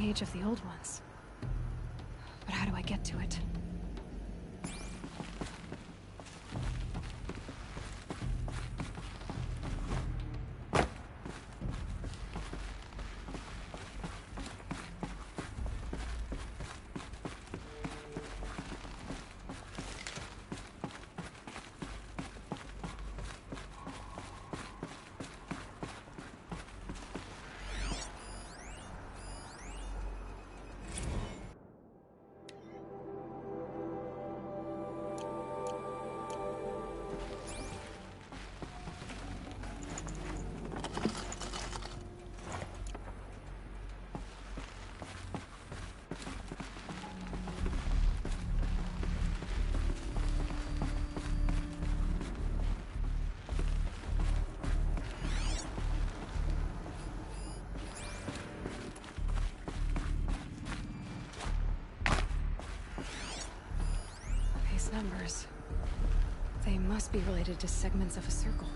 page of the old ones. But how do I get to it? Numbers. They must be related to segments of a circle.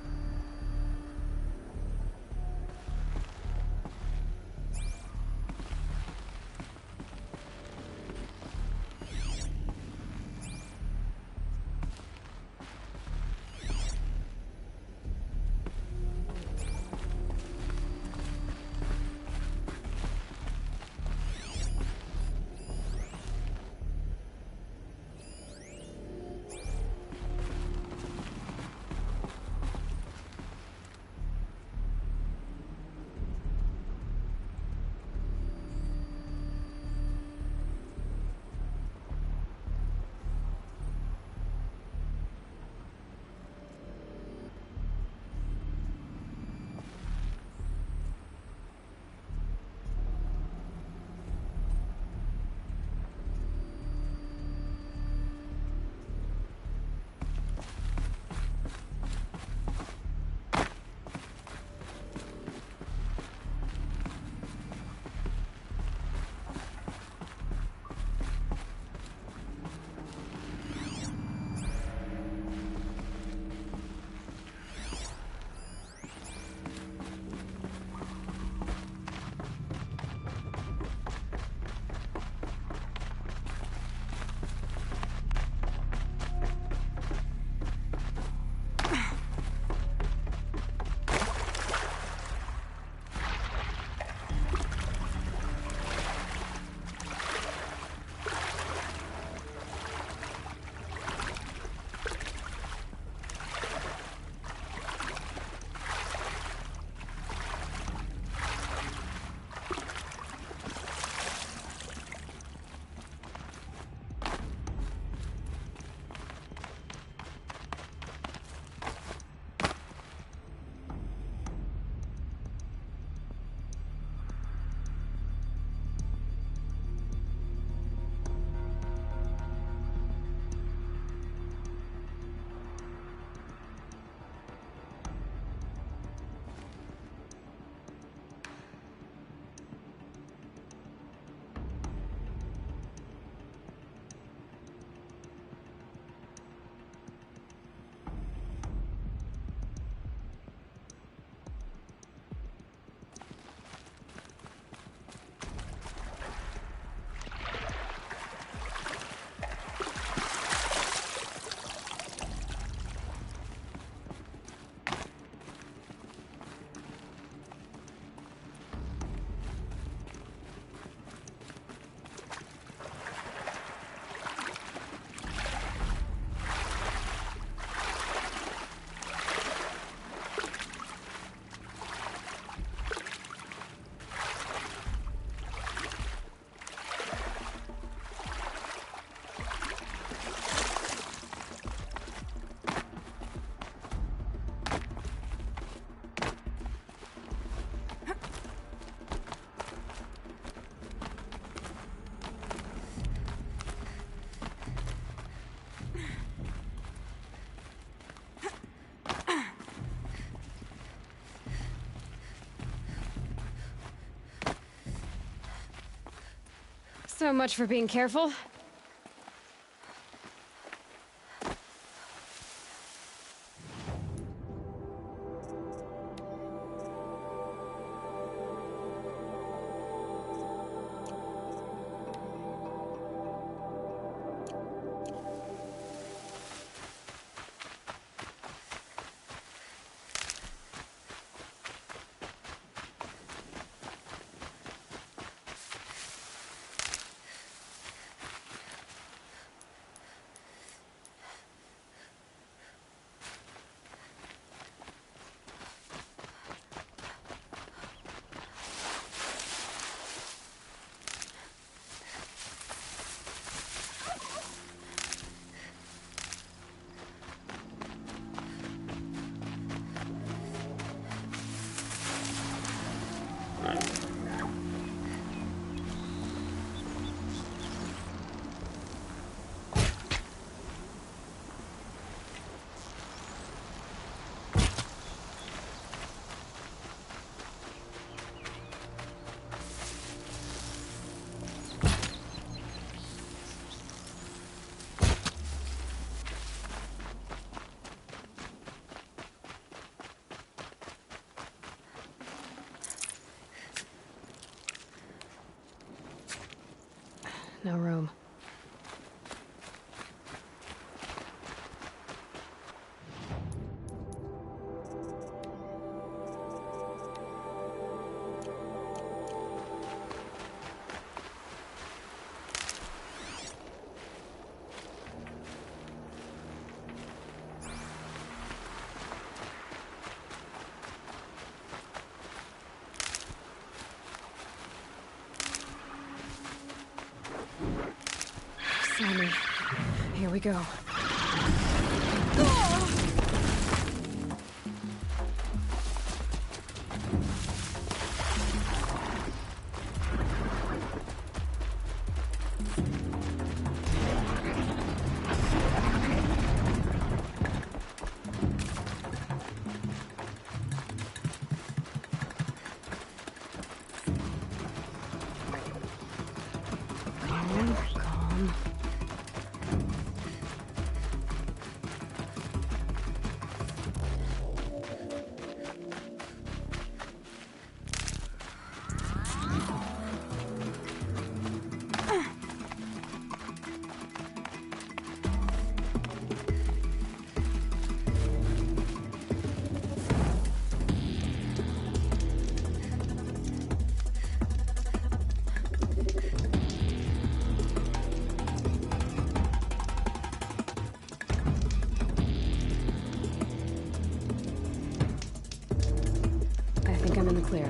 So much for being careful. No room. Sammy, here we go. Calm. I think I'm in the clear.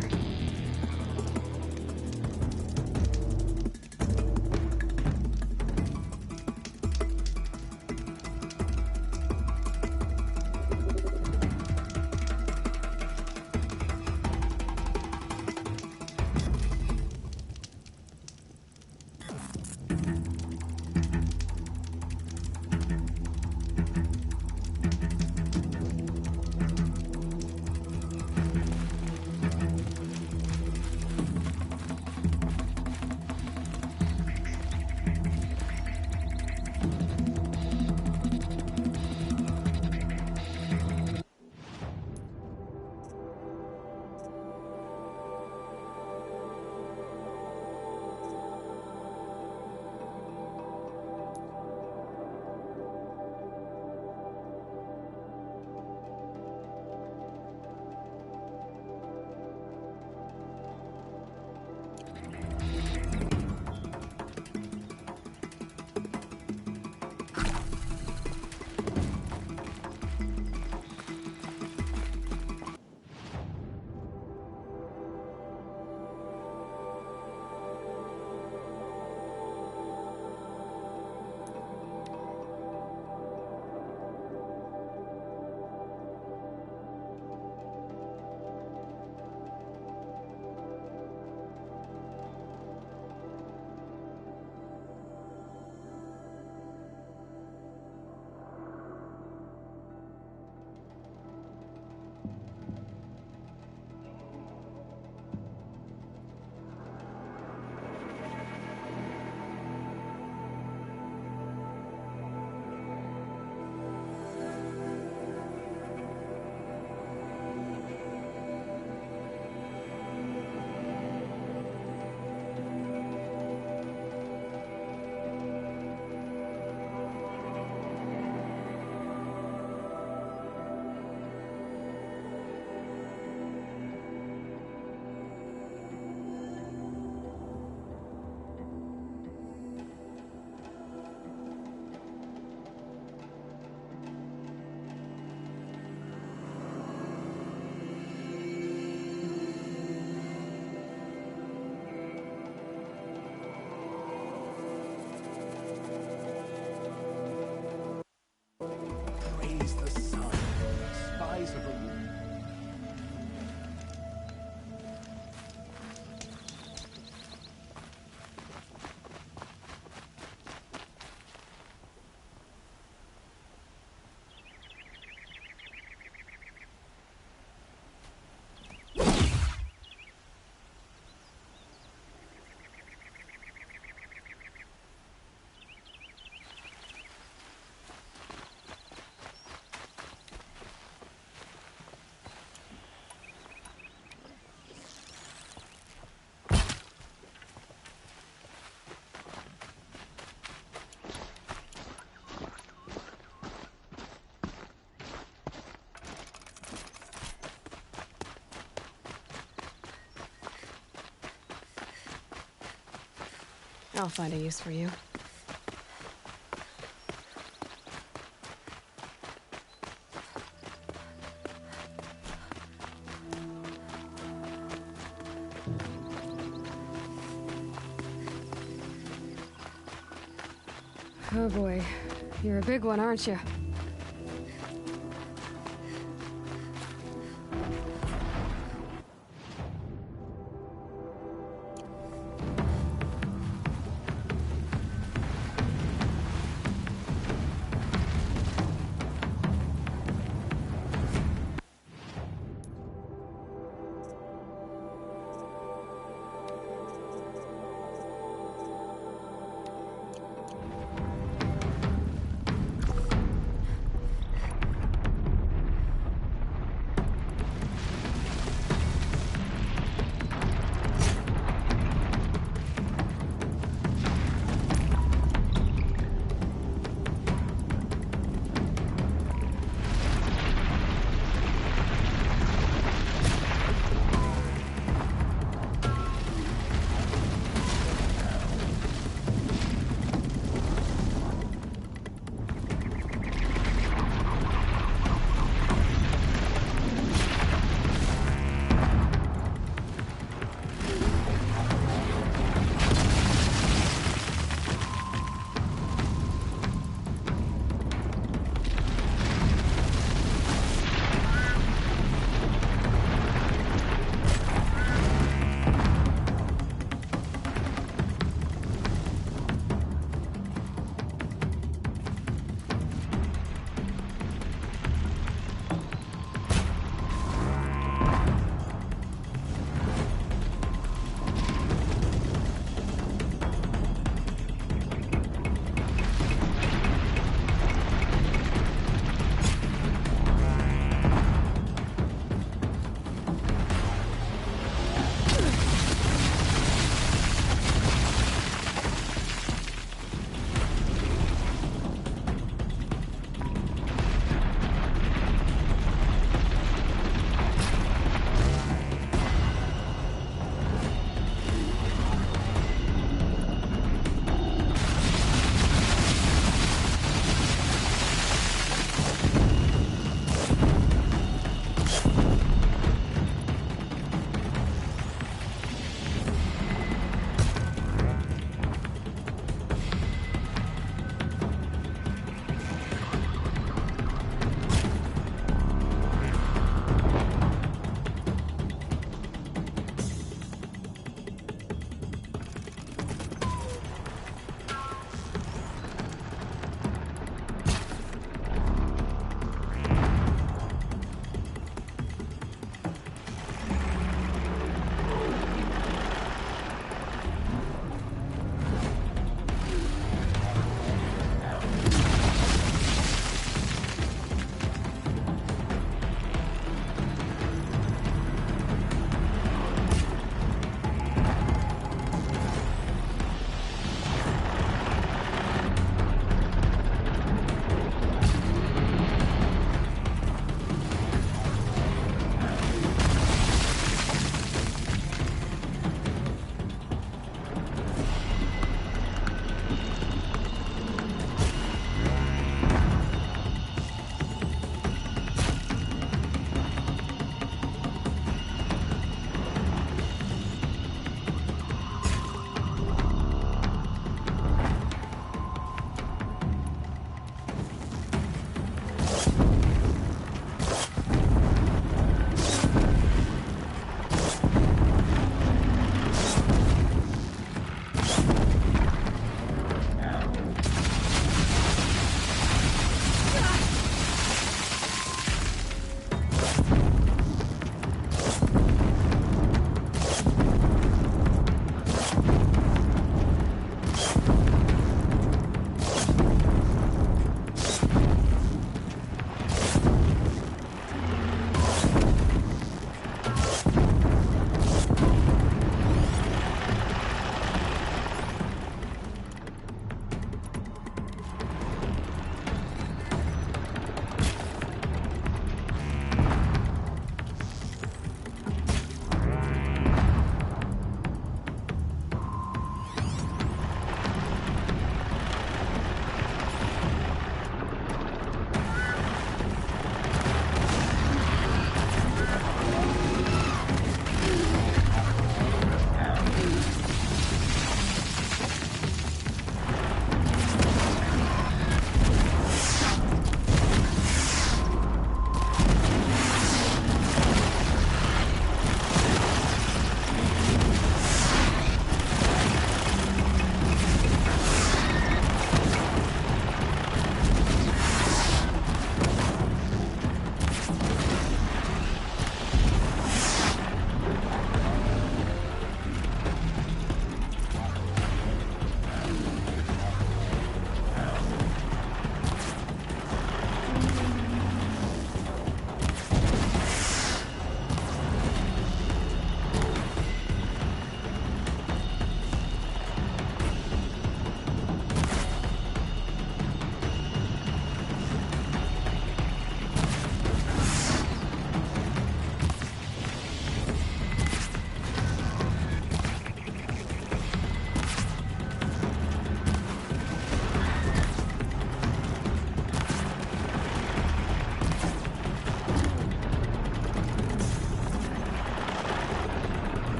I'll find a use for you. Oh boy, you're a big one, aren't you?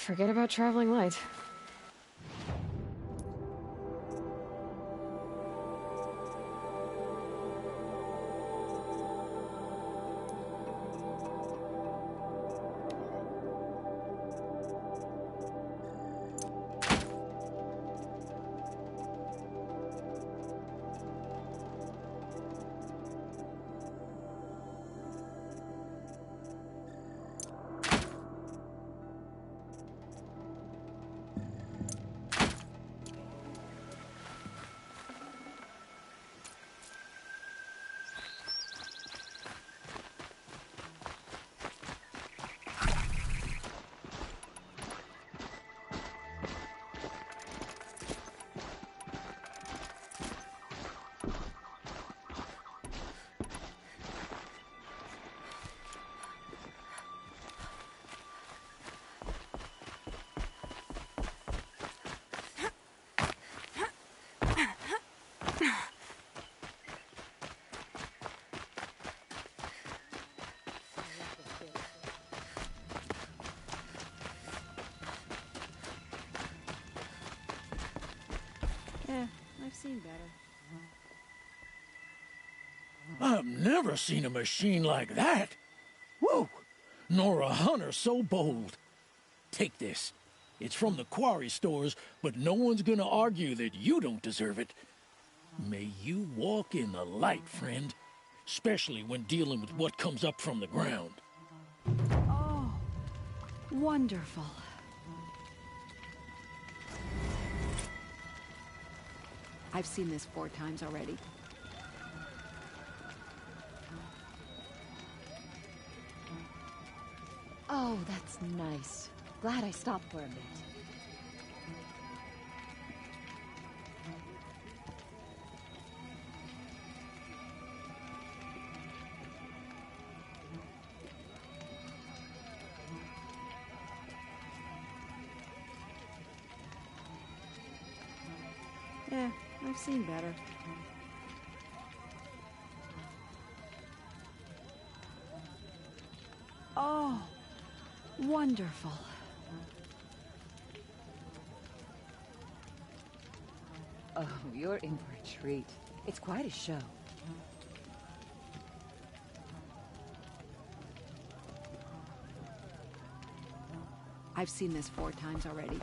Forget about traveling light. I've seen better. I've never seen a machine like that. Whoa! Nor a hunter so bold. Take this. It's from the quarry stores, but no one's gonna argue that you don't deserve it. May you walk in the light, friend. Especially when dealing with what comes up from the ground. Oh, wonderful. I've seen this 4 times already. Oh, that's nice. Glad I stopped for a bit. Yeah, I've seen better. Oh, wonderful. Oh, you're in for a treat. It's quite a show. I've seen this 4 times already.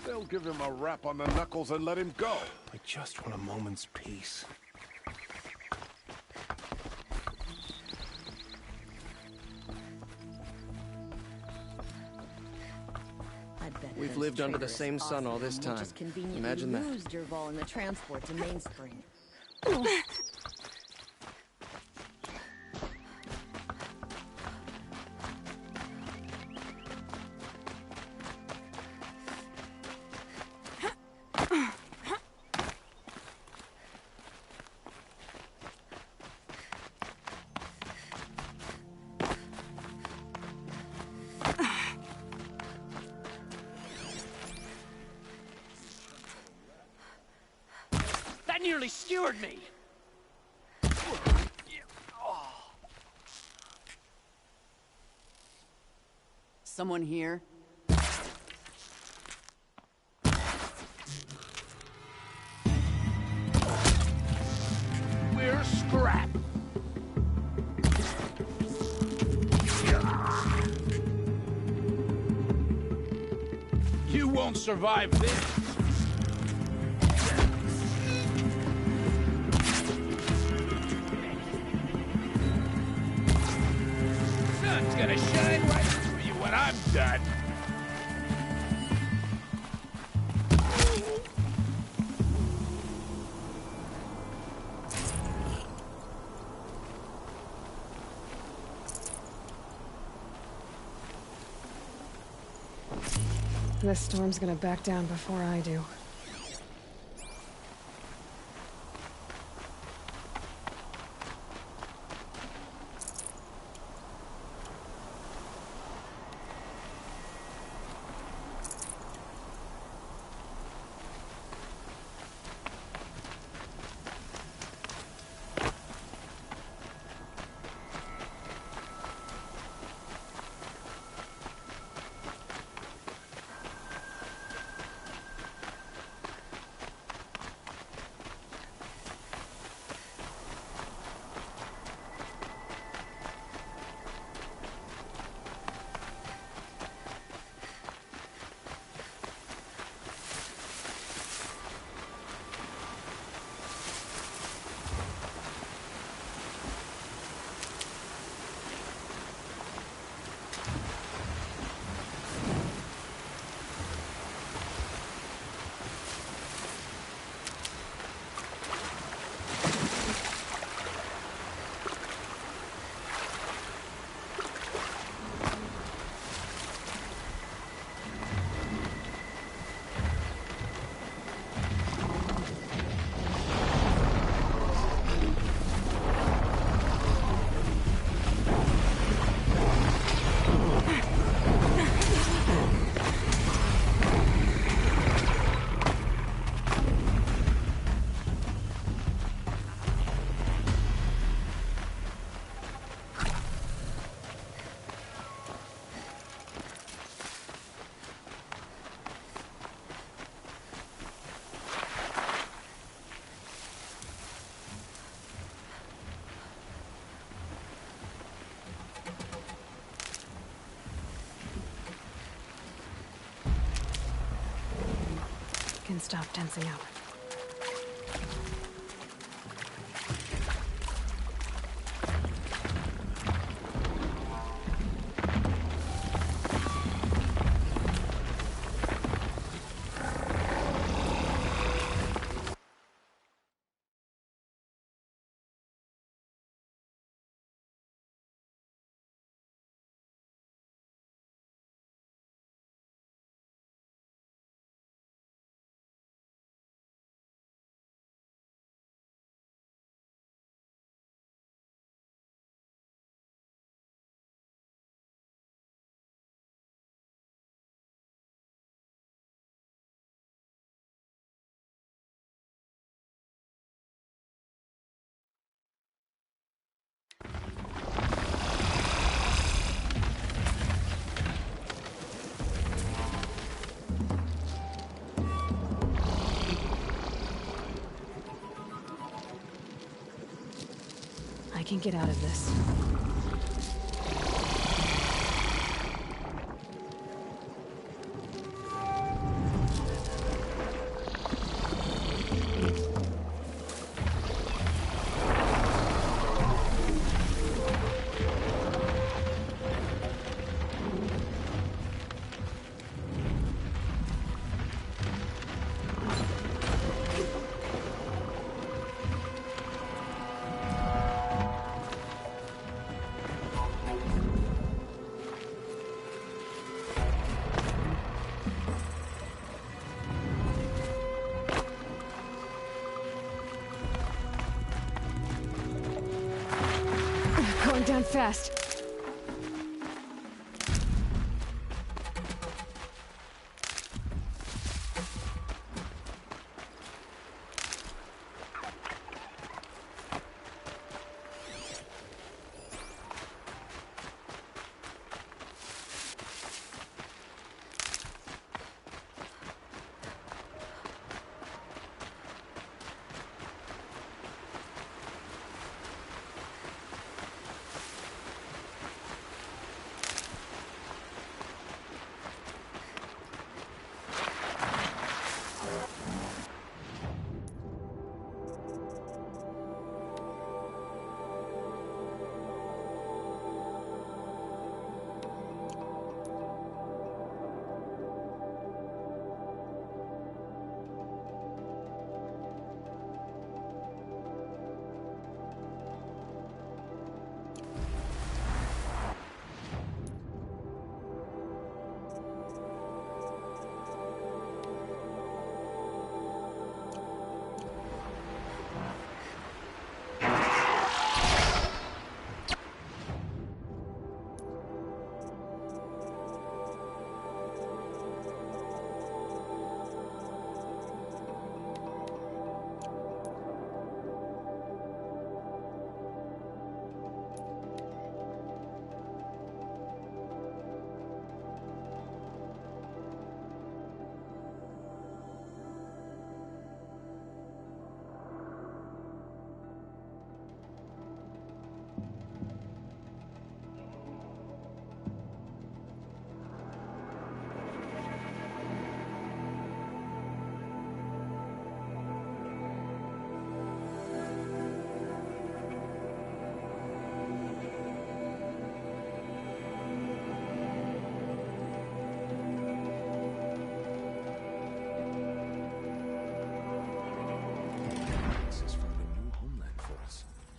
They'll give him a rap on the knuckles and let him go. I just want a moment's peace. We've lived under the same sun all this time. Imagine that. Lose Dervahl in the transport to Mainspring. That nearly skewered me! Someone here? We're scrap! You won't survive this. Sun's gonna shine right through you when I'm done. this storm's gonna back down before I do. Can stop tensing up. I can get out of this. Going down fast.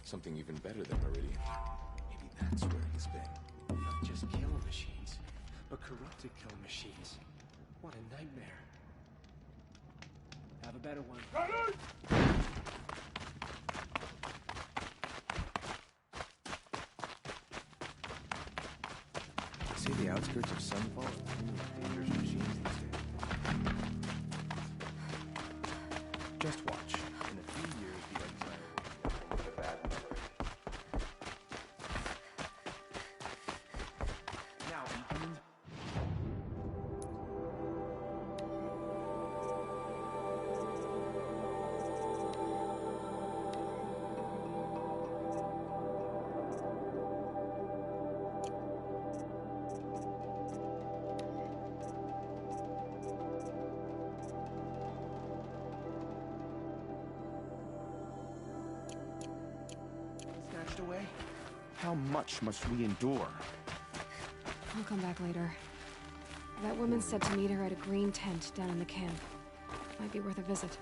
Something even better than Meridian. Maybe that's where he's been. Not just kill machines, but corrupted kill machines. What a nightmare. Have a better one. See the outskirts of Sunfall? Dangerous machines these days. Just watch. In a few years, the exile will be with a bad memory. Now, incoming. Snatched away? How much must we endure? I'll come back later. That woman said to meet her at a green tent down in the camp. Might be worth a visit.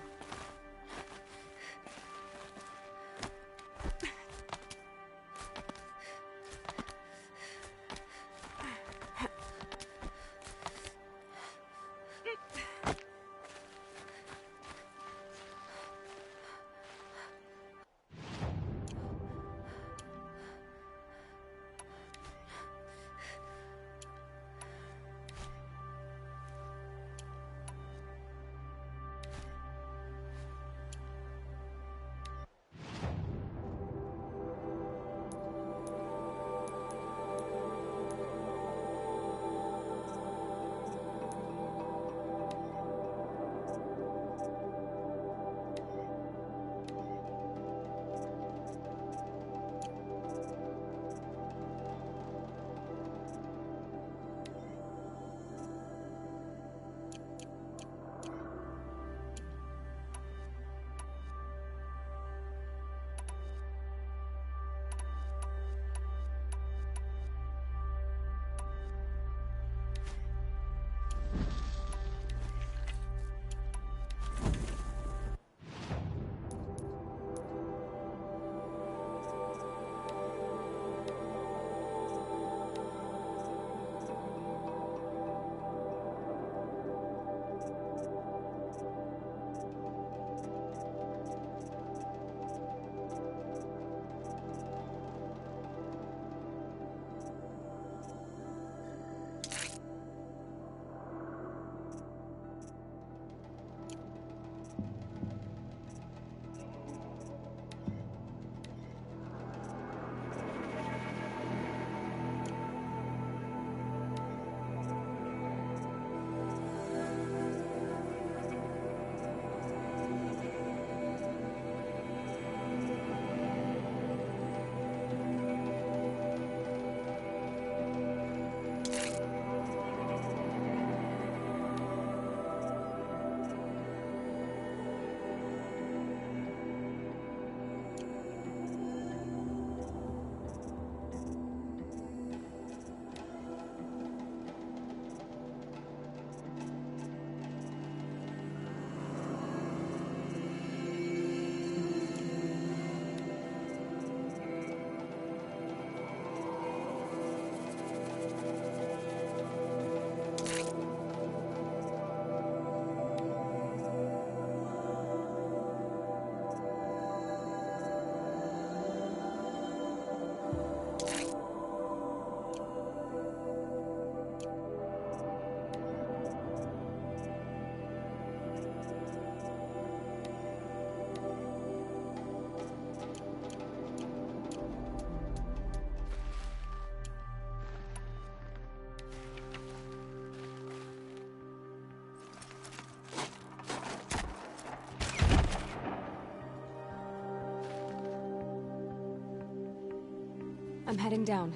I'm heading down.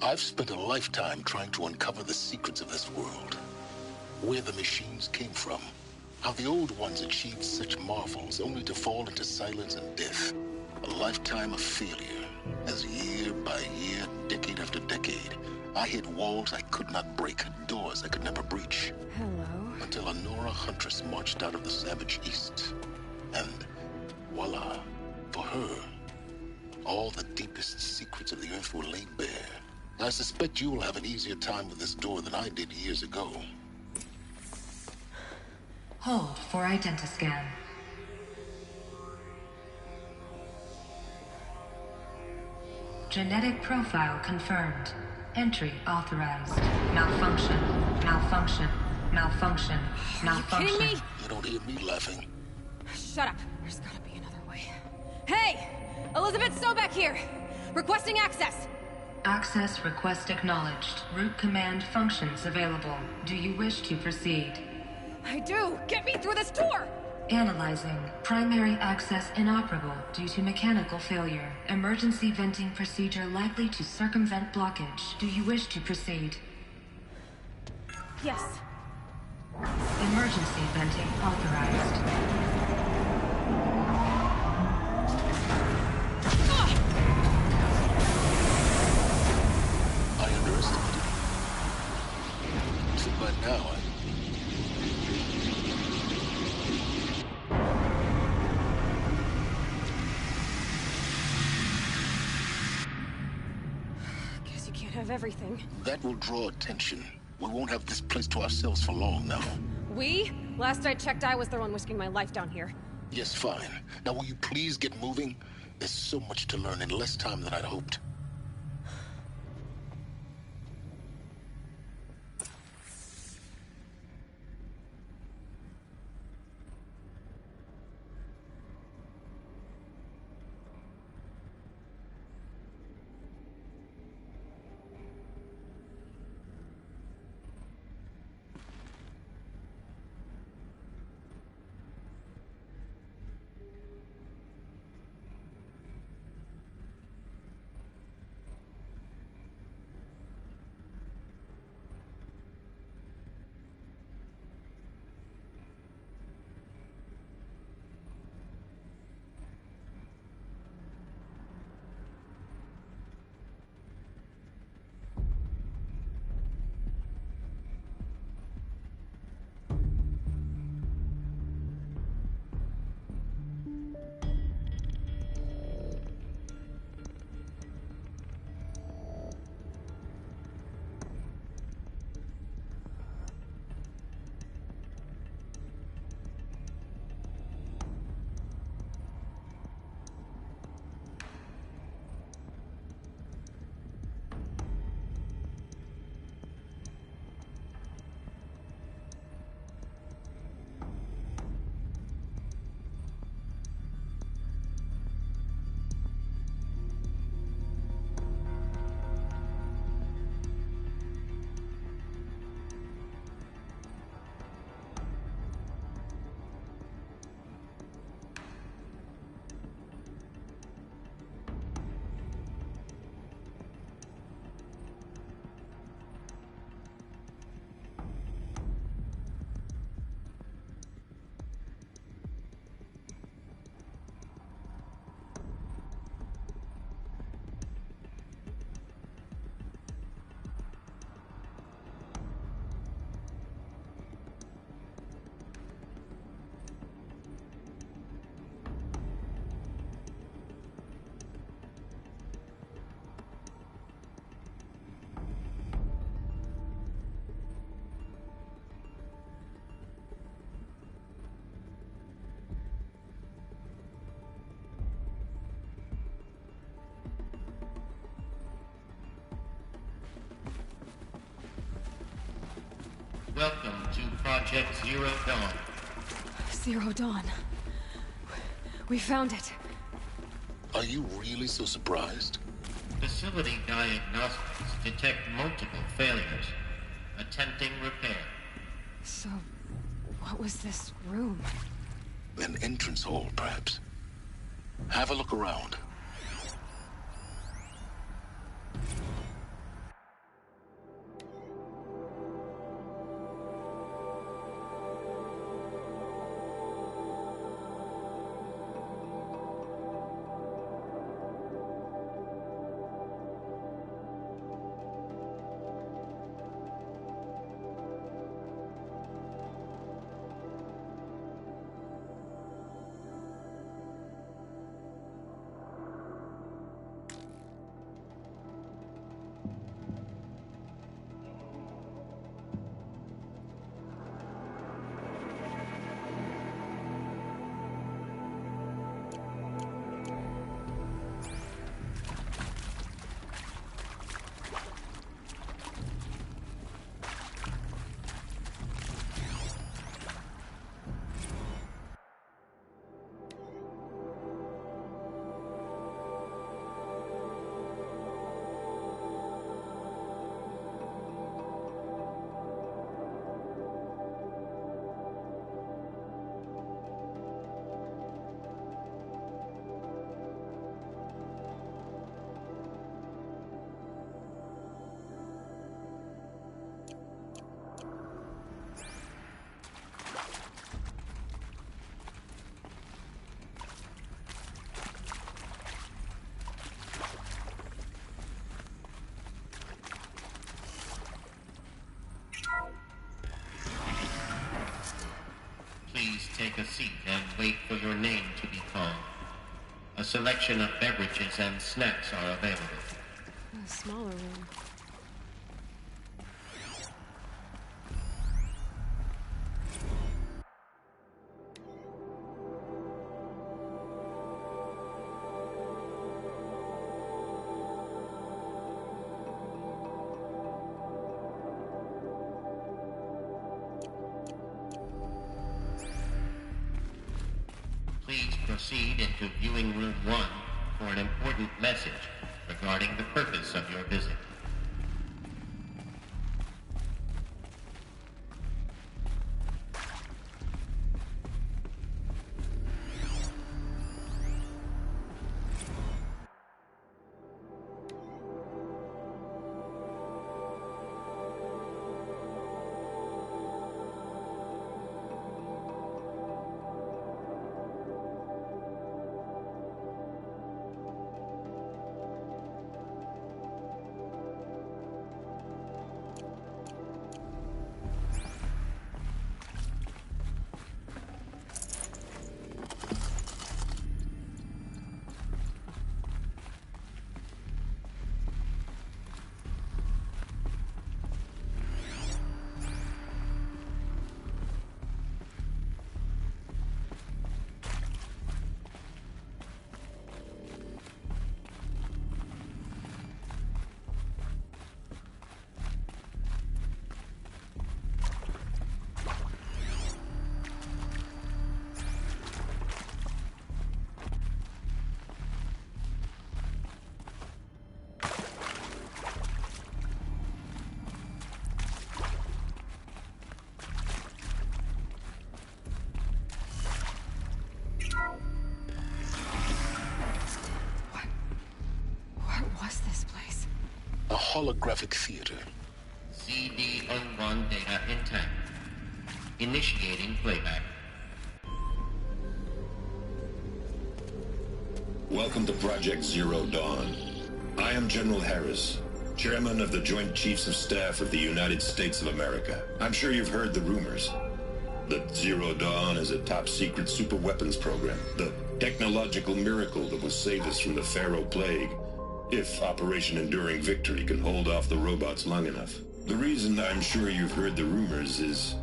I've spent a lifetime trying to uncover the secrets of this world. Where the machines came from. How the old ones achieved such marvels only to fall into silence and death. A lifetime of failure. As year by year, decade after decade, I hit walls I could not break, doors I could never breach. Hello. Until a Nora huntress marched out of the savage east. And voila, for her, All the deepest secrets of the Earth were laid bare. I suspect you will have an easier time with this door than I did years ago. Hold for identiscan. Genetic profile confirmed. Entry authorized. Malfunction. Malfunction. Malfunction. Malfunction. Are you kidding me? You don't hear me laughing. Shut up. There's gotta be another way. Hey! Elizabeth Sobeck here! Requesting access! Access request acknowledged. Root command functions available. Do you wish to proceed? I do! Get me through this door! Analyzing. Primary access inoperable due to mechanical failure. Emergency venting procedure likely to circumvent blockage. Do you wish to proceed? Yes. Emergency venting authorized. I underestimated. So by now, Guess you can't have everything. that will draw attention. We won't have this place to ourselves for long now. We? Last I checked, I was the one risking my life down here. Yes, fine. Now will you please get moving? There's so much to learn in less time than I'd hoped. Welcome to Project Zero Dawn. Zero Dawn. We found it. Are you really so surprised? Facility diagnostics detect multiple failures. Attempting repair. So, what was this room? An entrance hall, perhaps. Have a look around. a seat and wait for your name to be called. A selection of beverages and snacks are available. A smaller room. Please proceed into viewing room 1 for an important message regarding the purpose of your visit. A holographic theater. CD01 data intact. Initiating playback. Welcome to Project Zero Dawn. I am General Harris, Chairman of the Joint Chiefs of Staff of the United States of America. I'm sure you've heard the rumors that Zero Dawn is a top-secret superweapons program, the technological miracle that will save us from the Pharaoh Plague, if Operation Enduring Victory can hold off the robots long enough. The reason I'm sure you've heard the rumors is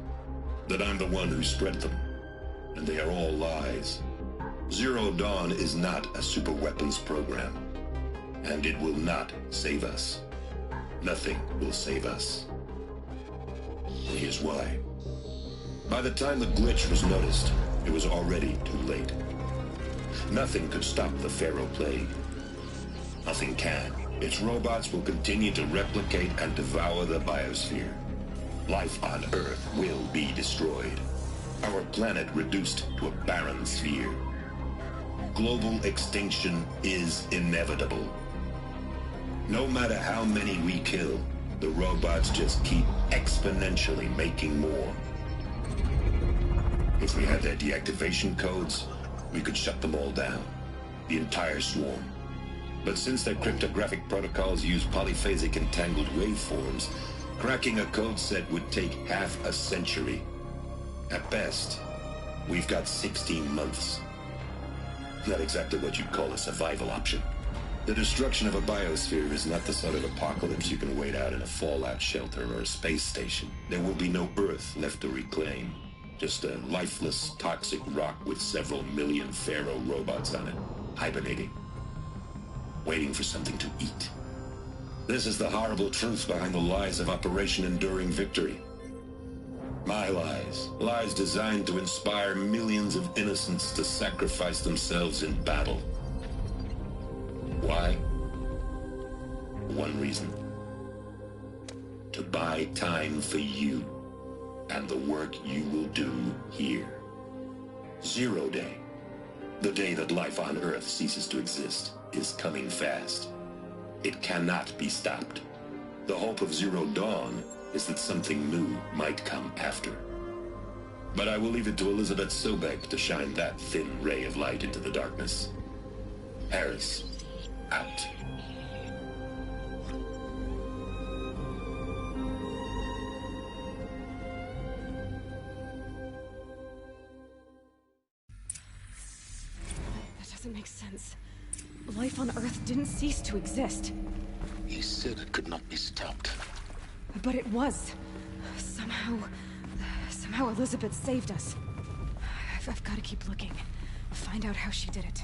that I'm the one who spread them, and they are all lies. Zero Dawn is not a superweapons program, and it will not save us. Nothing will save us. And here's why. By the time the glitch was noticed, it was already too late. Nothing could stop the Pharaoh Plague. Nothing can. Its robots will continue to replicate and devour the biosphere. Life on Earth will be destroyed. Our planet reduced to a barren sphere. Global extinction is inevitable. No matter how many we kill, the robots just keep exponentially making more. If we had their deactivation codes, we could shut them all down. The entire swarm. But since their cryptographic protocols use polyphasic entangled waveforms, cracking a code set would take half a century. At best, we've got 16 months. Not exactly what you'd call a survival option. The destruction of a biosphere is not the sort of apocalypse you can wait out in a fallout shelter or a space station. There will be no Earth left to reclaim. Just a lifeless, toxic rock with several million Pharaoh robots on it, hibernating. Waiting for something to eat. This is the horrible truth behind the lies of Operation Enduring Victory. My lies. Lies designed to inspire millions of innocents to sacrifice themselves in battle. Why? One reason. To buy time for you and the work you will do here. Zero Day. The day that life on Earth ceases to exist is coming fast. It cannot be stopped. The hope of Zero Dawn is that something new might come after. But I will leave it to Elizabeth Sobek to shine that thin ray of light into the darkness. Harris, out. doesn't make sense. Life on Earth didn't cease to exist. He said it could not be stopped. But it was. Somehow Elizabeth saved us. I've got to keep looking. Find out how she did it.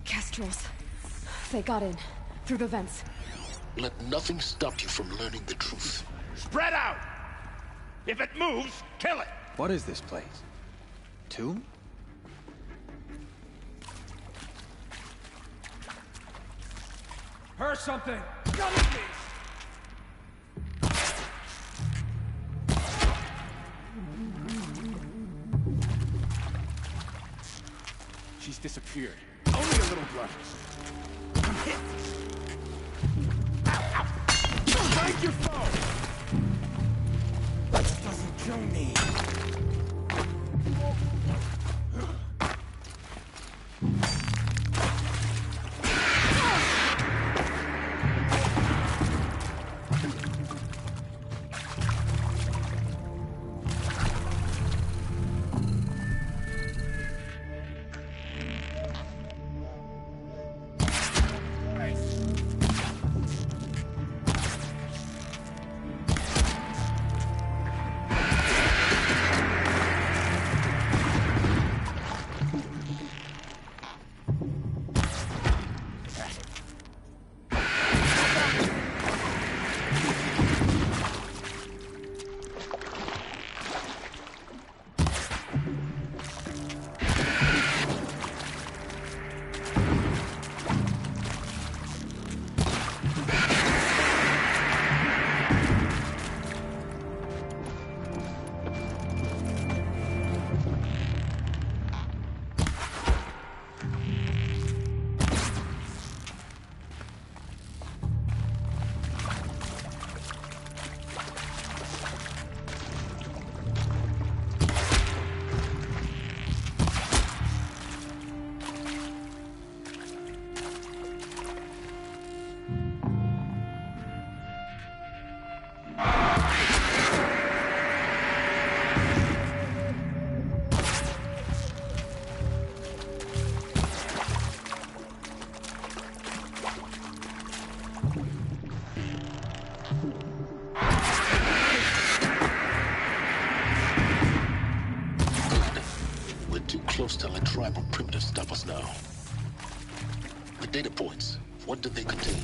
Kestrels. They got in. Through the vents. Let nothing stop you from learning the truth. Spread out! If it moves, kill it! What is this place? Tomb? Heard something! Come with me! She's disappeared. Only a little blood. I'm hit! Ow, ow! Strike your foe! This doesn't kill me. Close to let tribal primitives stop us now. The data points, what did they contain?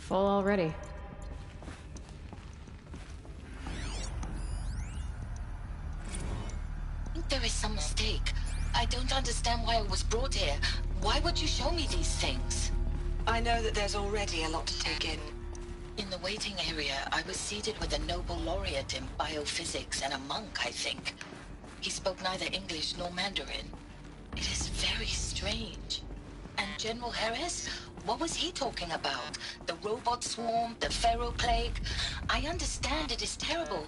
Full already. I think there is some mistake. I don't understand why I was brought here. Why would you show me these things? I know that there's already a lot to take in. In the waiting area, I was seated with a Nobel laureate in biophysics and a monk, I think. He spoke neither English nor Mandarin. It is very strange. And General Harris? What was he talking about? The robot swarm? The Pharaoh plague? I understand it is terrible.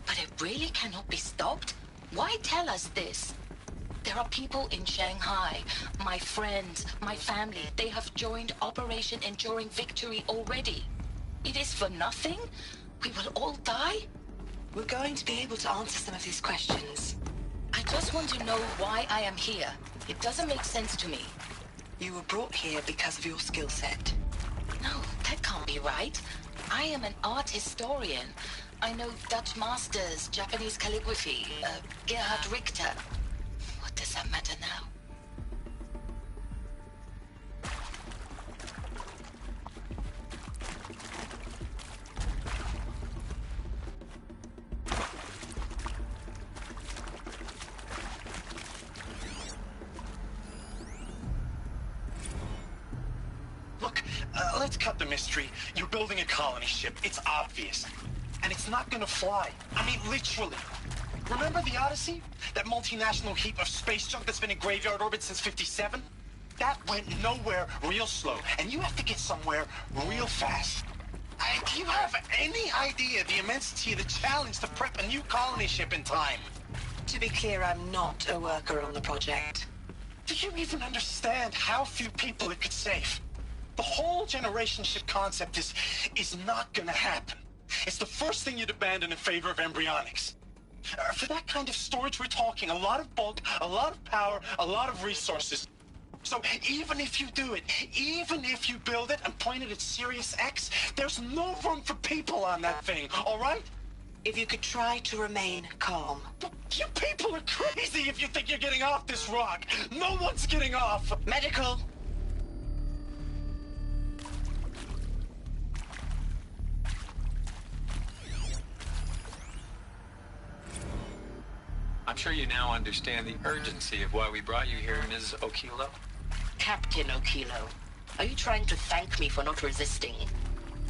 But it really cannot be stopped? Why tell us this? There are people in Shanghai, my friends, my family. They have joined Operation Enduring Victory already. It is for nothing? We will all die? We're going to be able to answer some of these questions. I just want to know why I am here. It doesn't make sense to me. You were brought here because of your skill set. No, that can't be right. I am an art historian. I know Dutch masters, Japanese calligraphy, Gerhard Richter. What does that matter now? Let's cut the mystery. You're building a colony ship. It's obvious. And it's not gonna fly. I mean, literally. Remember the Odyssey? That multinational heap of space junk that's been in graveyard orbit since '57? That went nowhere real slow. And you have to get somewhere real fast. Do you have any idea the immensity of the challenge to prep a new colony ship in time? To be clear, I'm not a worker on the project. Do you even understand how few people it could save? The whole generation ship concept is not gonna happen. It's the first thing you'd abandon in favor of embryonics. For that kind of storage, we're talking a lot of bulk, a lot of power, a lot of resources. So even if you do it, even if you build it and point it at Sirius X, there's no room for people on that thing, all right? If you could try to remain calm. You people are crazy if you think you're getting off this rock. No one's getting off. Medical. I'm sure you now understand the urgency of why we brought you here, Ms. Okilo. Captain Okilo, are you trying to thank me for not resisting?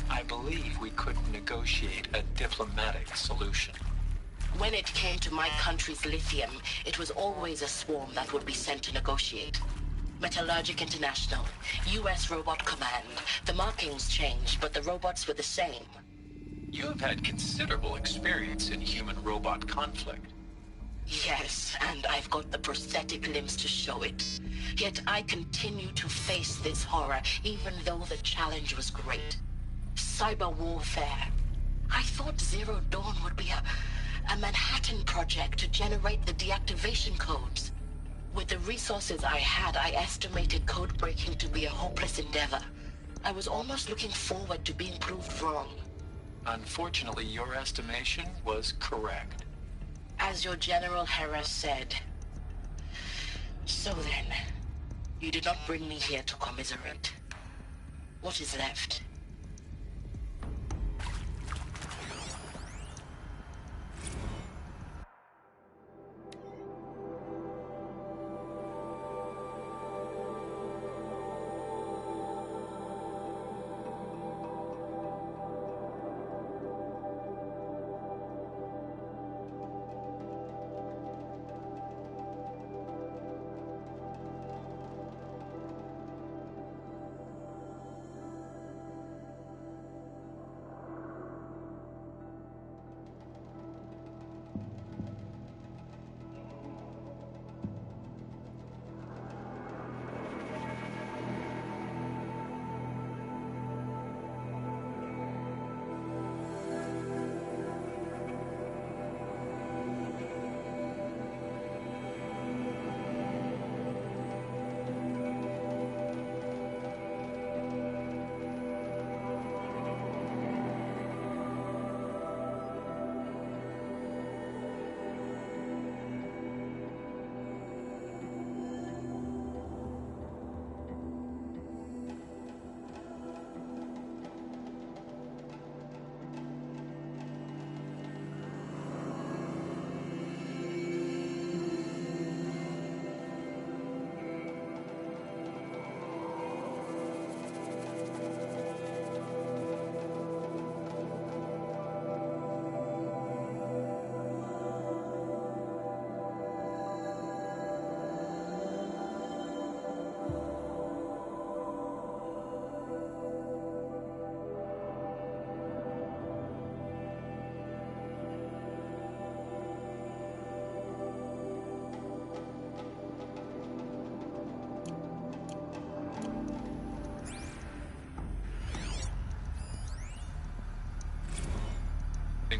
I believe we could negotiate a diplomatic solution. When it came to my country's lithium, it was always a swarm that would be sent to negotiate. Metallurgic International, U.S. Robot Command. The markings changed, but the robots were the same. You have had considerable experience in human-robot conflict. Yes, and I've got the prosthetic limbs to show it. Yet I continue to face this horror, even though the challenge was great. Cyber warfare. I thought Zero Dawn would be a Manhattan project to generate the deactivation codes. With the resources I had, I estimated code breaking to be a hopeless endeavor. I was almost looking forward to being proved wrong. Unfortunately, your estimation was correct. As your General Hera said. So then, you did not bring me here to commiserate. What is left?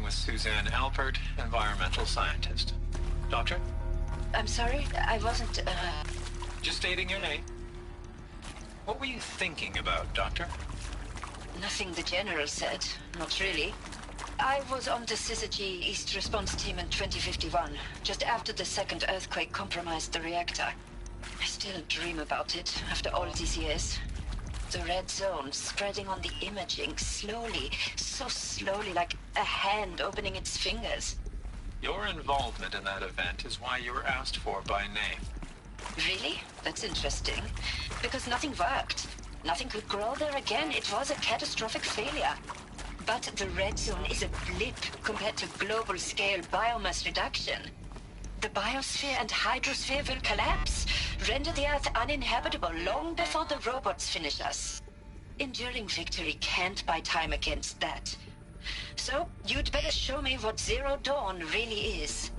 With Suzanne Alpert, environmental scientist. Doctor? I'm sorry, I wasn't, Just stating your name. What were you thinking about, Doctor? Nothing the General said. Not really. I was on the Syzygy East Response Team in 2051, just after the second earthquake compromised the reactor. I still dream about it, after all these years. The red zone spreading on the imaging, slowly, so slowly, like a hand opening its fingers. Your involvement in that event is why you were asked for by name. Really? That's interesting. Because nothing worked. Nothing could grow there again. It was a catastrophic failure. But the red zone is a blip compared to global-scale biomass reduction. The biosphere and hydrosphere will collapse, render the Earth uninhabitable long before the robots finish us. Enduring victory can't buy time against that. So, you'd better show me what Zero Dawn really is.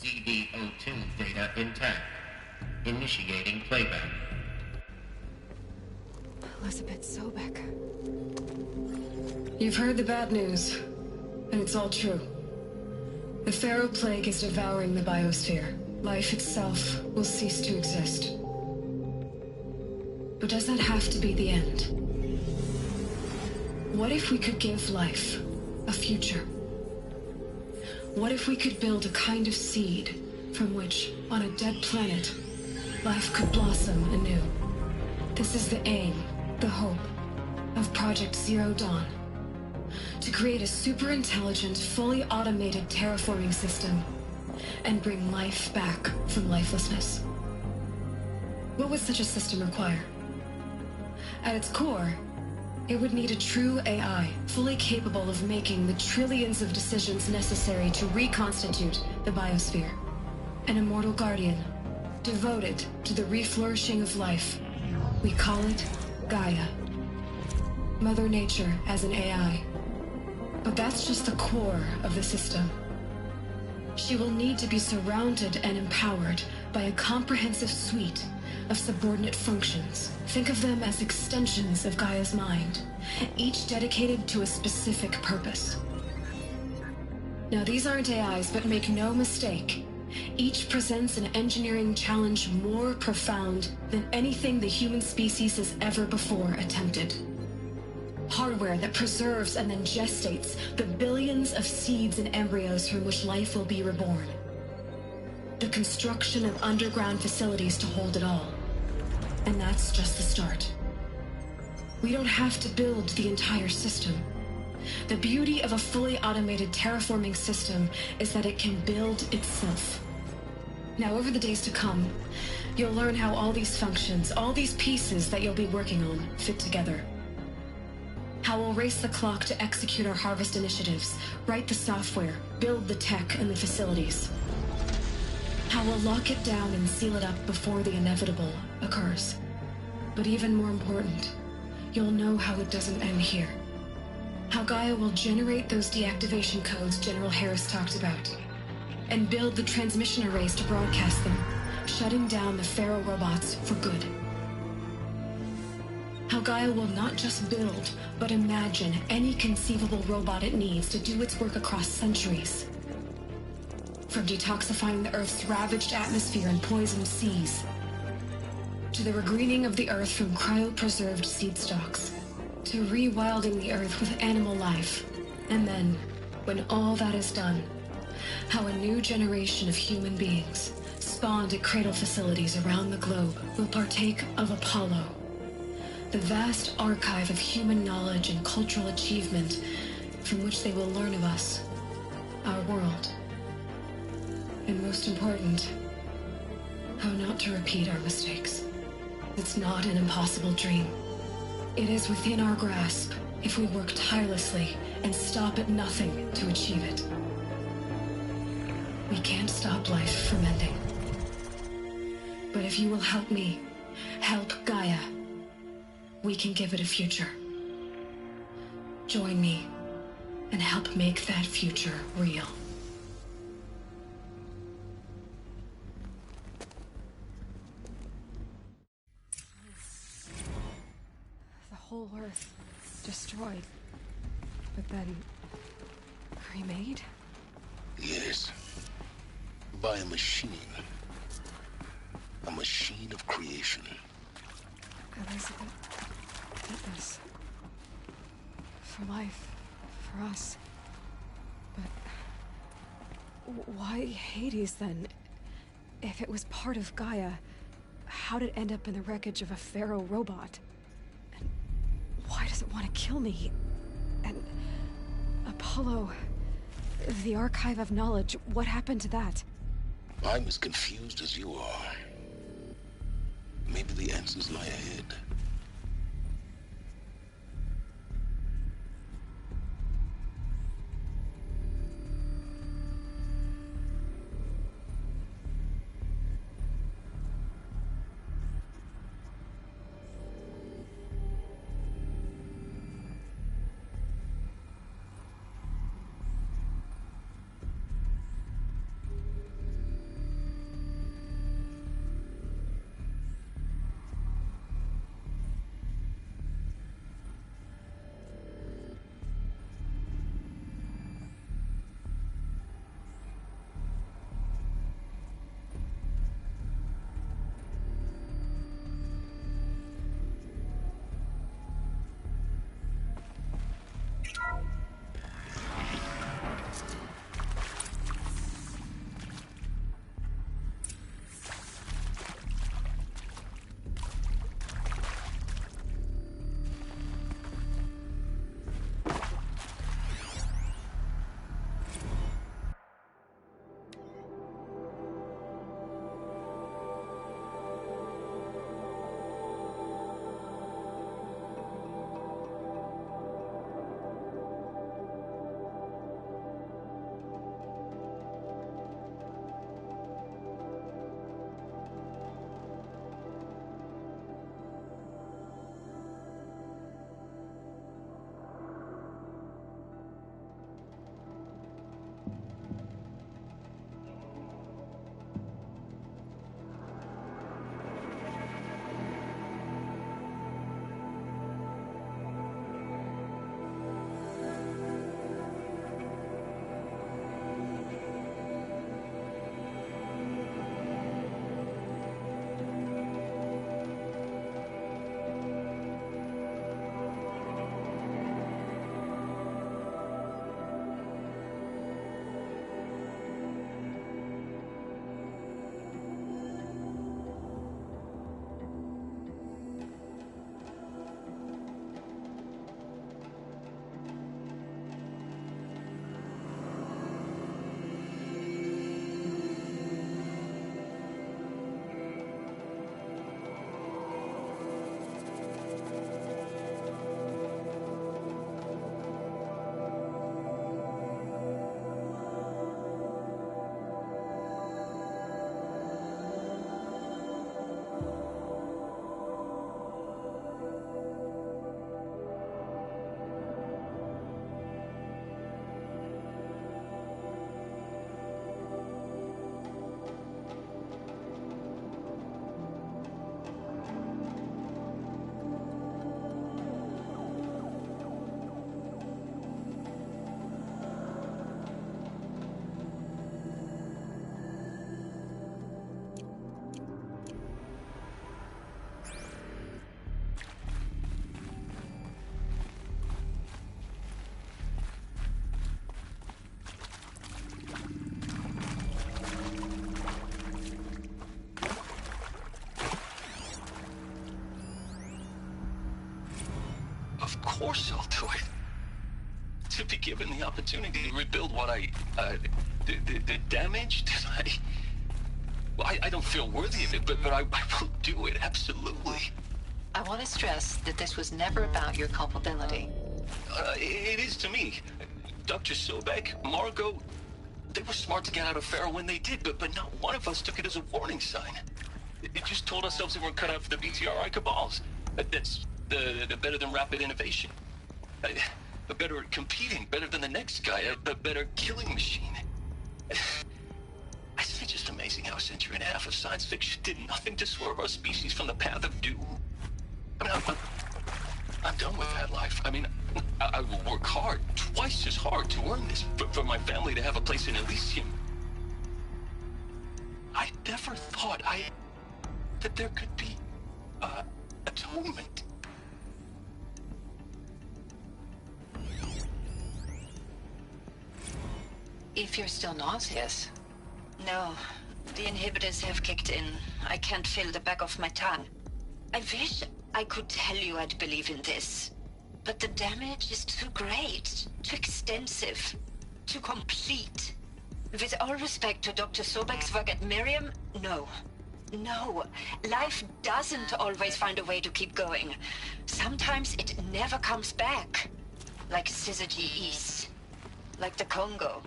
CD02 data intact. Initiating playback. Elizabeth Sobek. You've heard the bad news, and it's all true. The Pharaoh Plague is devouring the biosphere. Life itself will cease to exist. But does that have to be the end? What if we could give life a future? What if we could build a kind of seed from which, on a dead planet, life could blossom anew? This is the aim, the hope, of Project Zero Dawn. To create a super-intelligent, fully automated terraforming system and bring life back from lifelessness. What would such a system require? At its core, it would need a true AI, fully capable of making the trillions of decisions necessary to reconstitute the biosphere. An immortal guardian, devoted to the reflourishing of life. We call it Gaia. Mother Nature as an AI. But that's just the core of the system. She will need to be surrounded and empowered by a comprehensive suite of subordinate functions. Think of them as extensions of Gaia's mind, each dedicated to a specific purpose. Now, these aren't AIs, but make no mistake, each presents an engineering challenge more profound than anything the human species has ever before attempted. Hardware that preserves and then gestates the billions of seeds and embryos from which life will be reborn. The construction of underground facilities to hold it all. And that's just the start. We don't have to build the entire system. The beauty of a fully automated terraforming system is that it can build itself. Now, over the days to come, you'll learn how all these functions, all these pieces that you'll be working on, fit together. How we'll race the clock to execute our harvest initiatives, write the software, build the tech and the facilities. How we'll lock it down and seal it up before the inevitable occurs. But even more important, you'll know how it doesn't end here. How Gaia will generate those deactivation codes General Harris talked about, and build the transmission arrays to broadcast them, shutting down the Pharaoh robots for good. How Gaia will not just build, but imagine any conceivable robot it needs to do its work across centuries. From detoxifying the Earth's ravaged atmosphere and poisoned seas, to the regreening of the Earth from cryopreserved seed stalks, to rewilding the Earth with animal life. And then, when all that is done, how a new generation of human beings, spawned at cradle facilities around the globe, will partake of Apollo, the vast archive of human knowledge and cultural achievement from which they will learn of us, our world. And most important, how not to repeat our mistakes. It's not an impossible dream. It is within our grasp if we work tirelessly and stop at nothing to achieve it. We can't stop life from ending. But if you will help me, help Gaia, we can give it a future. Join me and help make that future real. The whole Earth destroyed, but then remade? Yes. By a machine. A machine of creation. Elizabeth did this. For life. For us. But why Hades then? If it was part of Gaia, how did it end up in the wreckage of a Pharaoh robot? And why does it want to kill me? And Apollo, the Archive of Knowledge, what happened to that? I'm as confused as you are. Maybe the answers lie ahead. Of course I'll do it. To be given the opportunity to rebuild what the damage that Well, I don't feel worthy of it, but I will do it, absolutely. I want to stress that this was never about your culpability. It is to me. Dr. Sobek, Margot, they were smart to get out of Faro when they did, but not one of us took it as a warning sign. It just told ourselves that we're cut out for the BTRI cabals. That's the better than rapid innovation. But better at competing, better than the next guy, a better killing machine. Isn't it just amazing how a century and a half of science fiction did nothing to swerve our species from the path of doom? I mean, I'm done with that life. I mean, I will work hard, twice as hard to earn this, for my family to have a place in Elysium. I never thought that there could be, atonement. If you're still nauseous. No, the inhibitors have kicked in. I can't feel the back of my tongue. I wish I could tell you I'd believe in this. But the damage is too great, too extensive, too complete. With all respect to Dr. Sobek's work at Miriam, no. No, life doesn't always find a way to keep going. Sometimes it never comes back. Like Syzygy East. Like the Congo.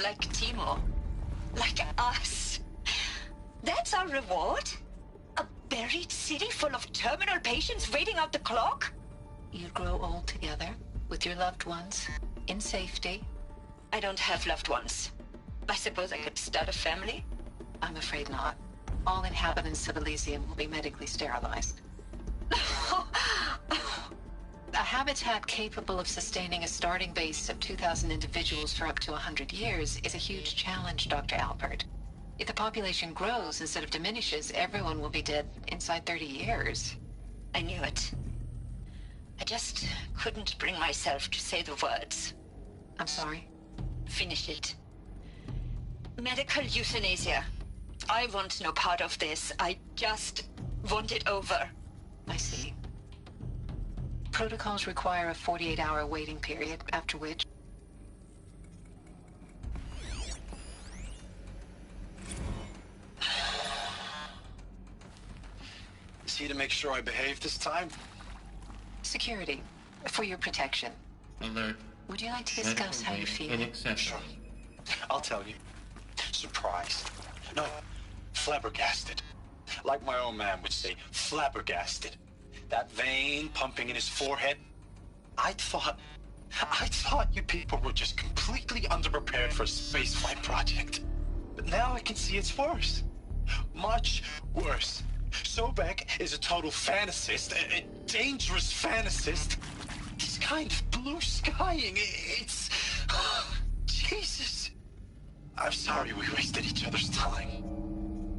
Like Timor. Like us. That's our reward? A buried city full of terminal patients waiting out the clock? You'll grow old together, with your loved ones, in safety. I don't have loved ones. I suppose I could start a family? I'm afraid not. All inhabitants of Elysium will be medically sterilized. A habitat capable of sustaining a starting base of 2,000 individuals for up to 100 years is a huge challenge, Dr. Alpert. If the population grows instead of diminishes, everyone will be dead inside 30 years. I knew it. I just couldn't bring myself to say the words. I'm sorry. Finish it. Medical euthanasia. I want no part of this. I just want it over. I see. Protocols require a 48-hour waiting period, after which... Is he to make sure I behave this time? Security. For your protection. Alert. Would you like to discuss how you feel? Sure. I'll tell you. Surprised. No, flabbergasted. Like my old man would say, flabbergasted. That vein pumping in his forehead. I thought you people were just completely underprepared for a spaceflight project. But now I can see it's worse. Much worse. Sobek is a total fantasist, a dangerous fantasist. This kind of blue skying, it's... Jesus. I'm sorry we wasted each other's time.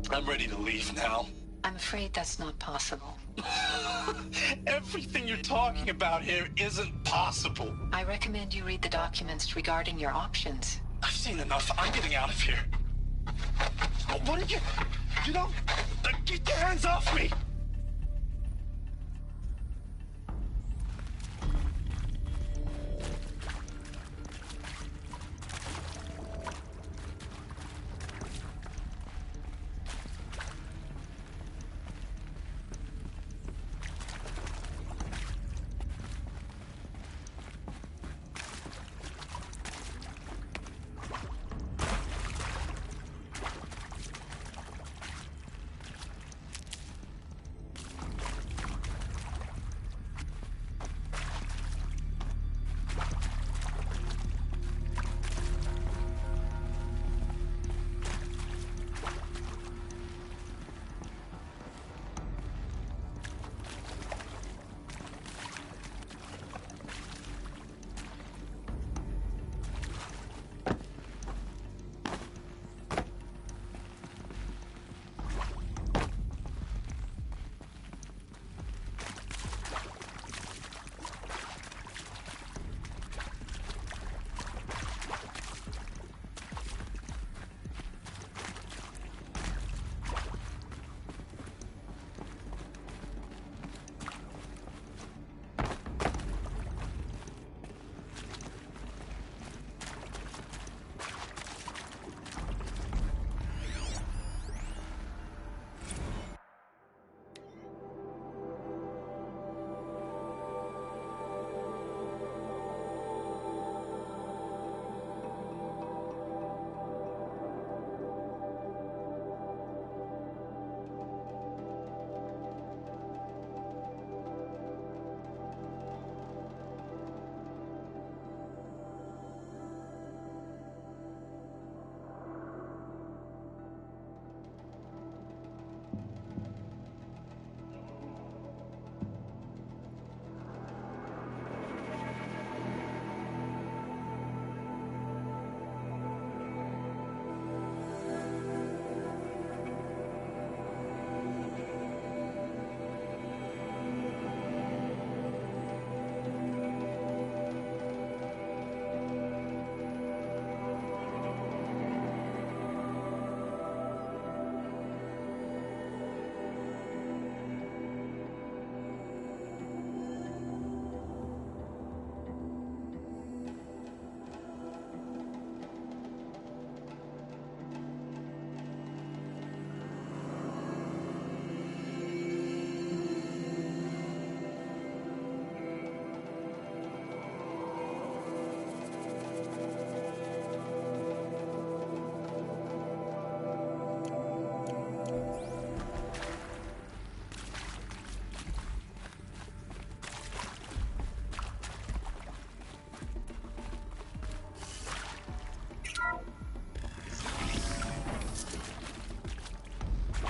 I'm ready to leave now. I'm afraid that's not possible. Everything you're talking about here isn't possible. I recommend you read the documents regarding your options. I've seen enough. I'm getting out of here. What did you... You don't... Get your hands off me!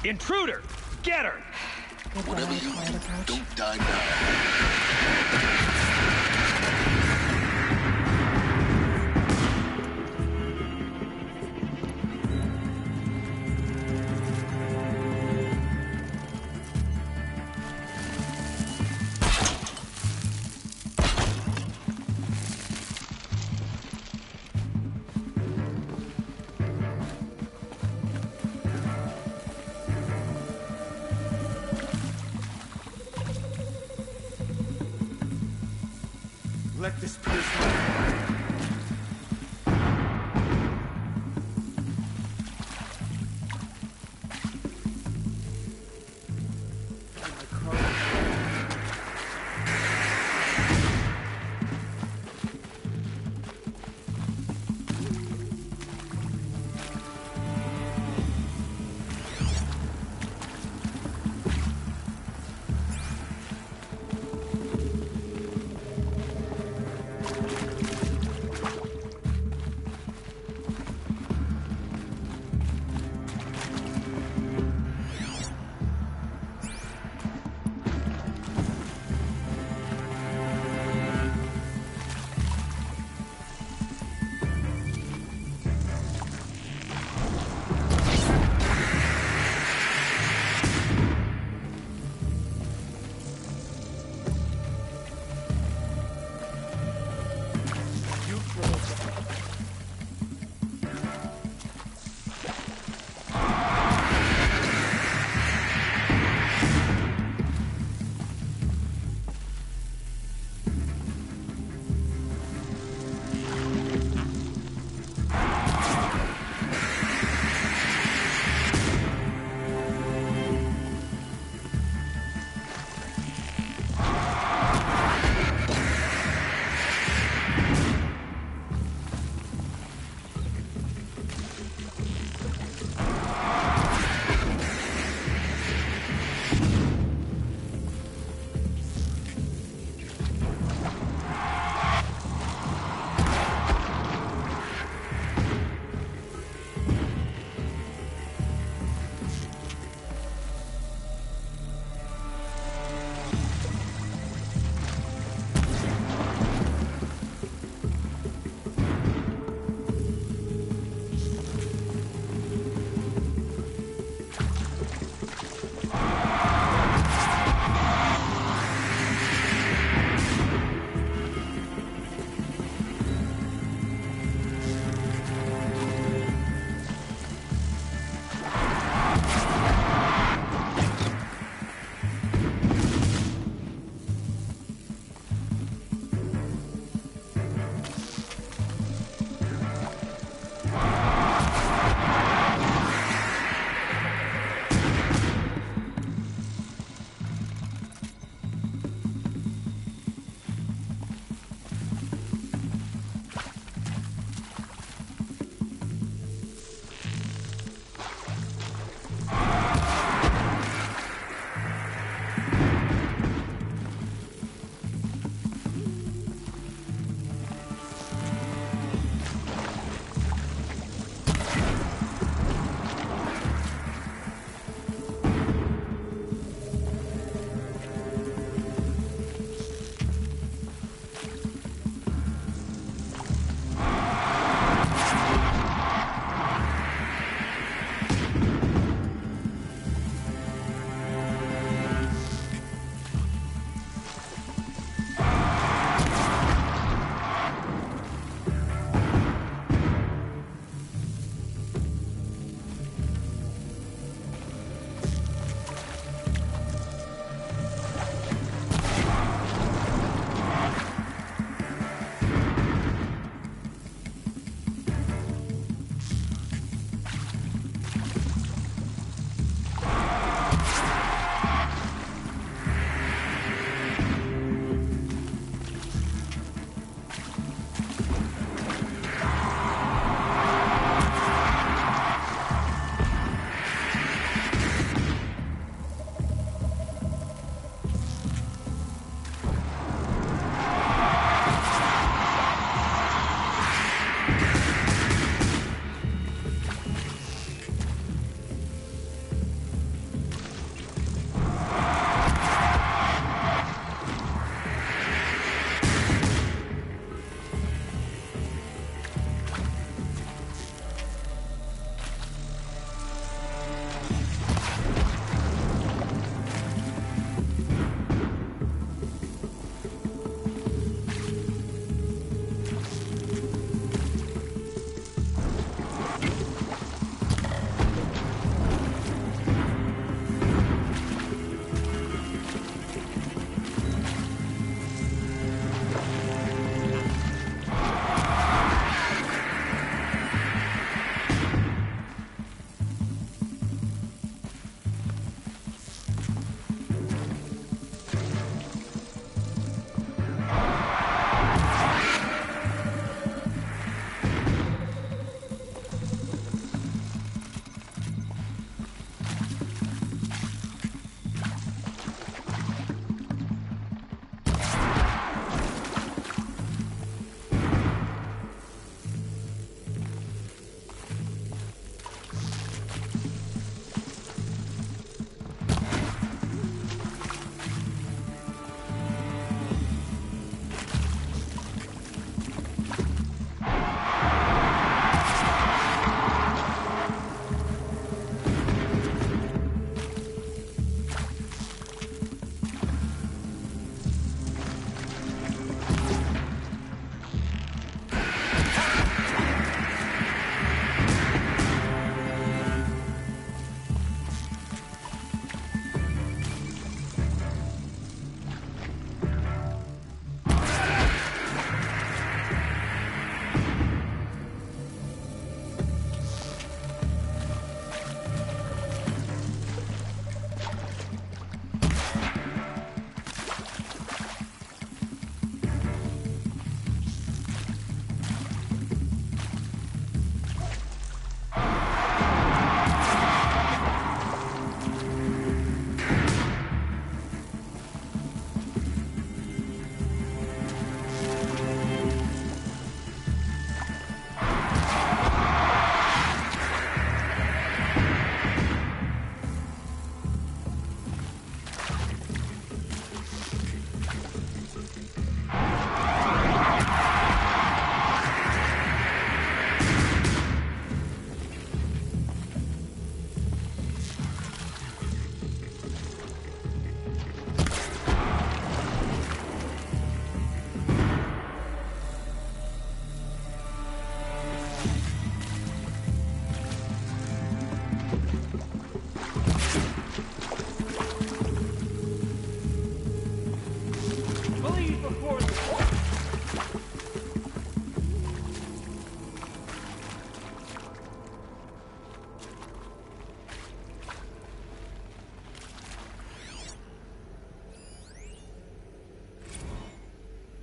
Intruder! Get her! Whatever you do, don't die now. Let this pierce my heart.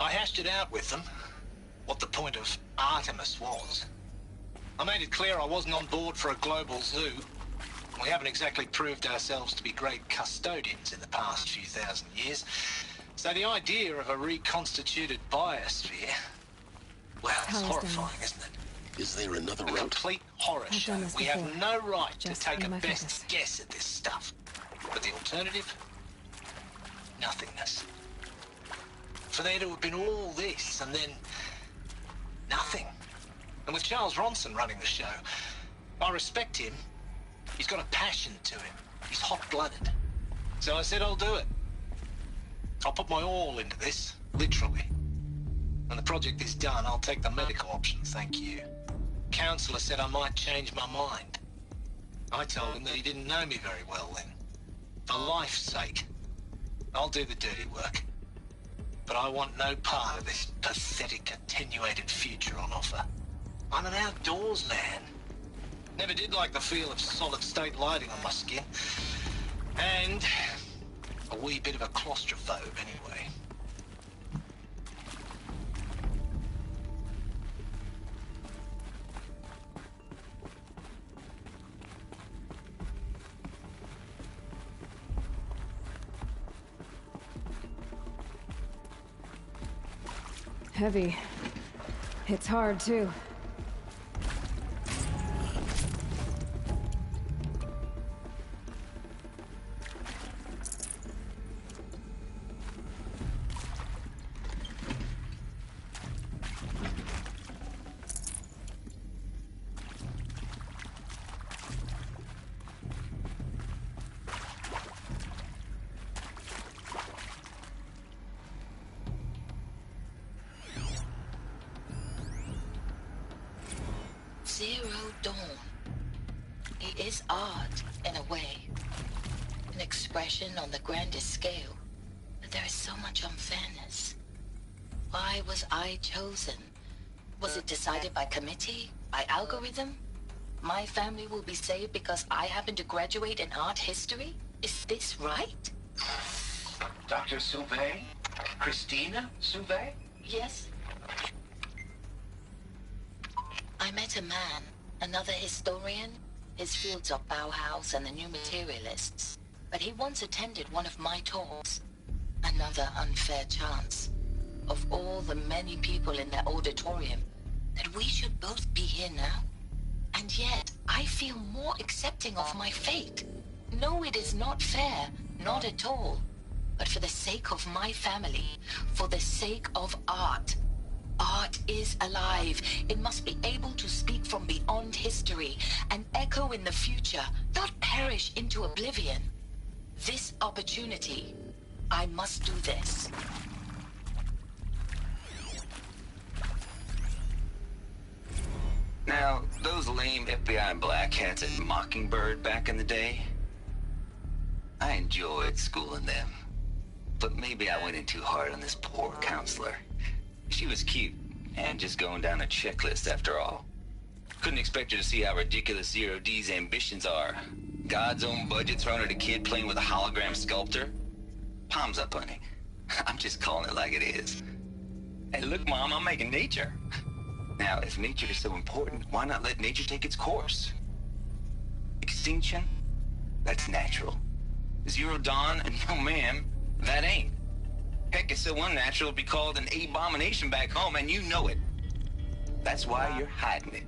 I hashed it out with them, what the point of Artemis was. I made it clear I wasn't on board for a global zoo. We haven't exactly proved ourselves to be great custodians in the past few thousand years. So the idea of a reconstituted biosphere, well, it's horrifying, isn't it? Is there another A route? complete horror show. We have no right to take a best guess at this stuff. But the alternative? Nothingness. For there to have been all this and then nothing. And with Charles Ronson running the show, I respect him. He's got a passion to him. He's hot-blooded. So I said I'll do it. I'll put my all into this, literally. When the project is done, I'll take the medical option, thank you. Counselor said I might change my mind. I told him that he didn't know me very well then. For life's sake, I'll do the dirty work. But I want no part of this pathetic, attenuated future on offer. I'm an outdoors man. Never did like the feel of solid-state lighting on my skin. And a wee bit of a claustrophobe, anyway. Heavy. It's hard, too. Zero Dawn. It is art, in a way. An expression on the grandest scale. But there is so much unfairness. Why was I chosen? Was it decided by committee? By algorithm? My family will be saved because I happen to graduate in art history? Is this right? Dr. Sauvé? Christina Sauvé? Yes. I met a man, another historian. His fields are Bauhaus and the New Materialists. But he once attended one of my talks. Another unfair chance. Of all the many people in that auditorium, that we should both be here now. And yet, I feel more accepting of my fate. No, it is not fair, not at all. But for the sake of my family, for the sake of art. Art is alive. It must be able to speak from beyond history and echo in the future, not perish into oblivion. This opportunity, I must do this. Now, those lame FBI black hats at Mockingbird back in the day, I enjoyed schooling them. But maybe I went in too hard on this poor counselor. She was cute, and just going down a checklist after all. Couldn't expect her to see how ridiculous Zero D's ambitions are. God's own budget thrown at a kid playing with a hologram sculptor? Palms up, honey. I'm just calling it like it is. Hey, look, Mom, I'm making nature. Now, if nature is so important, why not let nature take its course? Extinction? That's natural. Zero Dawn? No, ma'am, that ain't. Heck, it's so unnatural to be called an abomination back home, and you know it. That's why you're hiding it.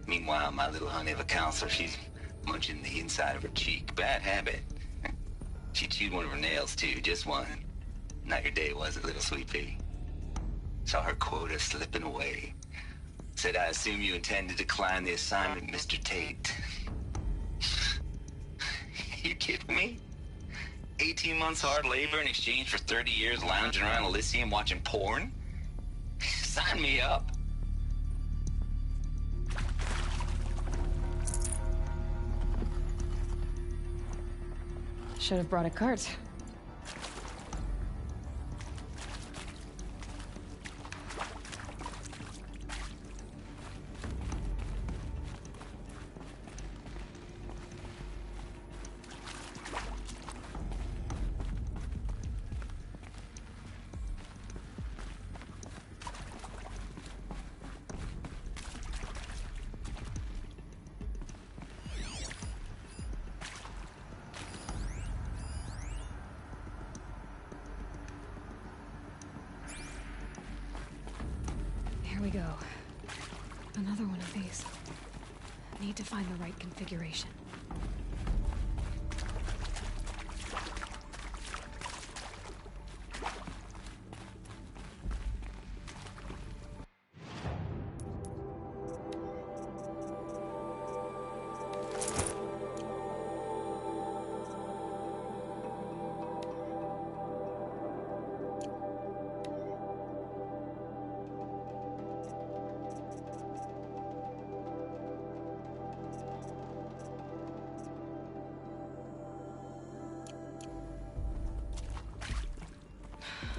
Meanwhile, my little honey of a counselor, she's munching the inside of her cheek. Bad habit. She chewed one of her nails, too, just one. Not your day, was it, little sweet pea? Saw her quota slipping away. Said, I assume you intend to decline the assignment, Mr. Tate. You kidding me? 18 months hard labor in exchange for 30 years lounging around Elysium watching porn? Sign me up. Should have brought a cart. go. Another one of these. Need to find the right configuration.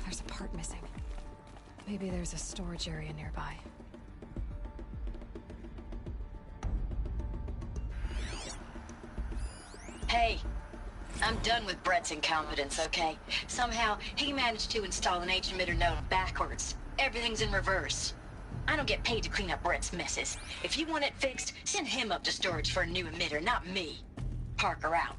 There's a part missing. Maybe there's a storage area nearby. Hey, I'm done with Brett's incompetence, okay? Somehow, he managed to install an H-emitter node backwards. Everything's in reverse. I don't get paid to clean up Brett's messes. If you want it fixed, send him up to storage for a new emitter, not me. Parker out.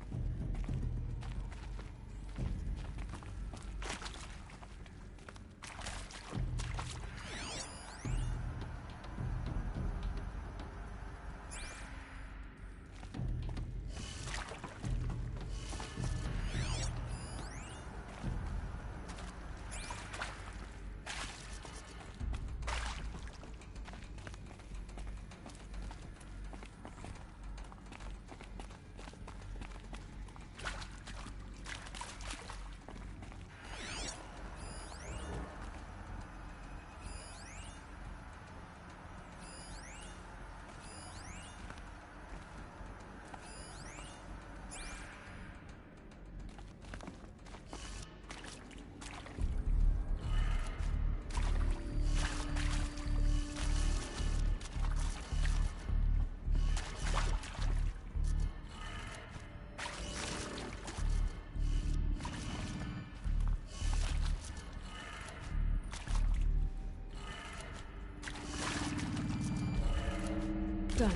Done.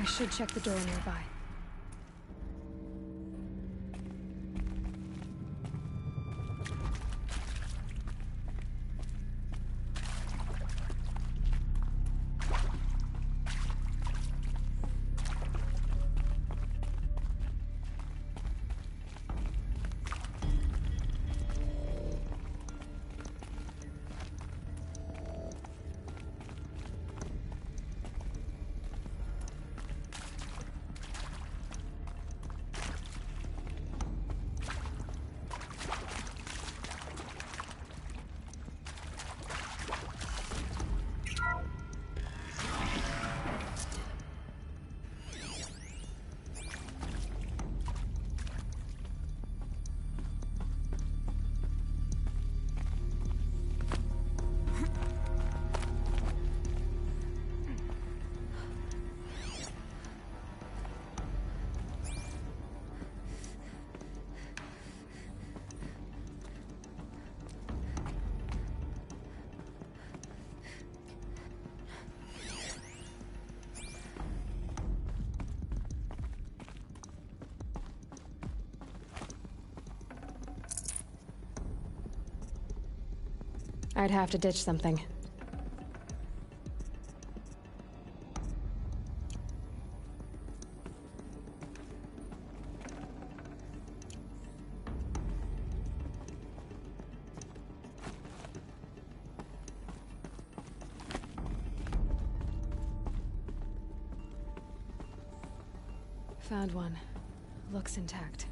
I should check the door nearby. I'd have to ditch something. Found one. Looks intact.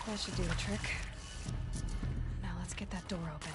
That should do the trick. Now let's get that door open.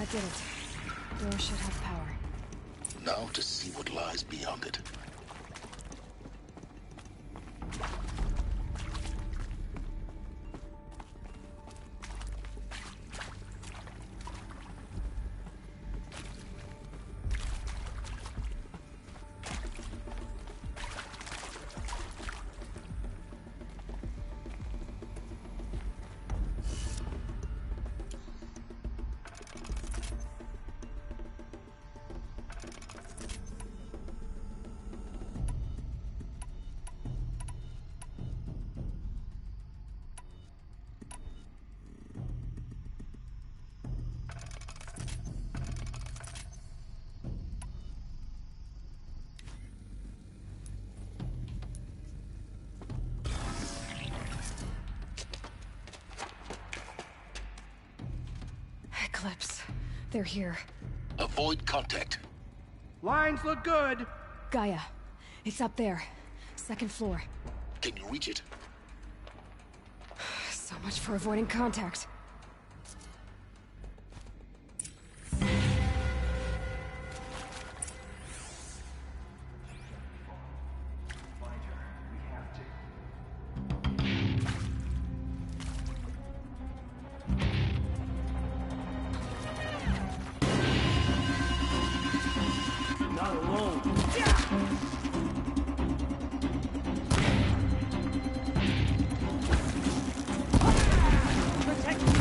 That did it. Door should have power. Now to see what lies beyond it. Eclipse. They're here. Avoid contact. Lines look good. Gaia. It's up there. Second floor. Can you reach it? So much for avoiding contact. Not alone. Protect me.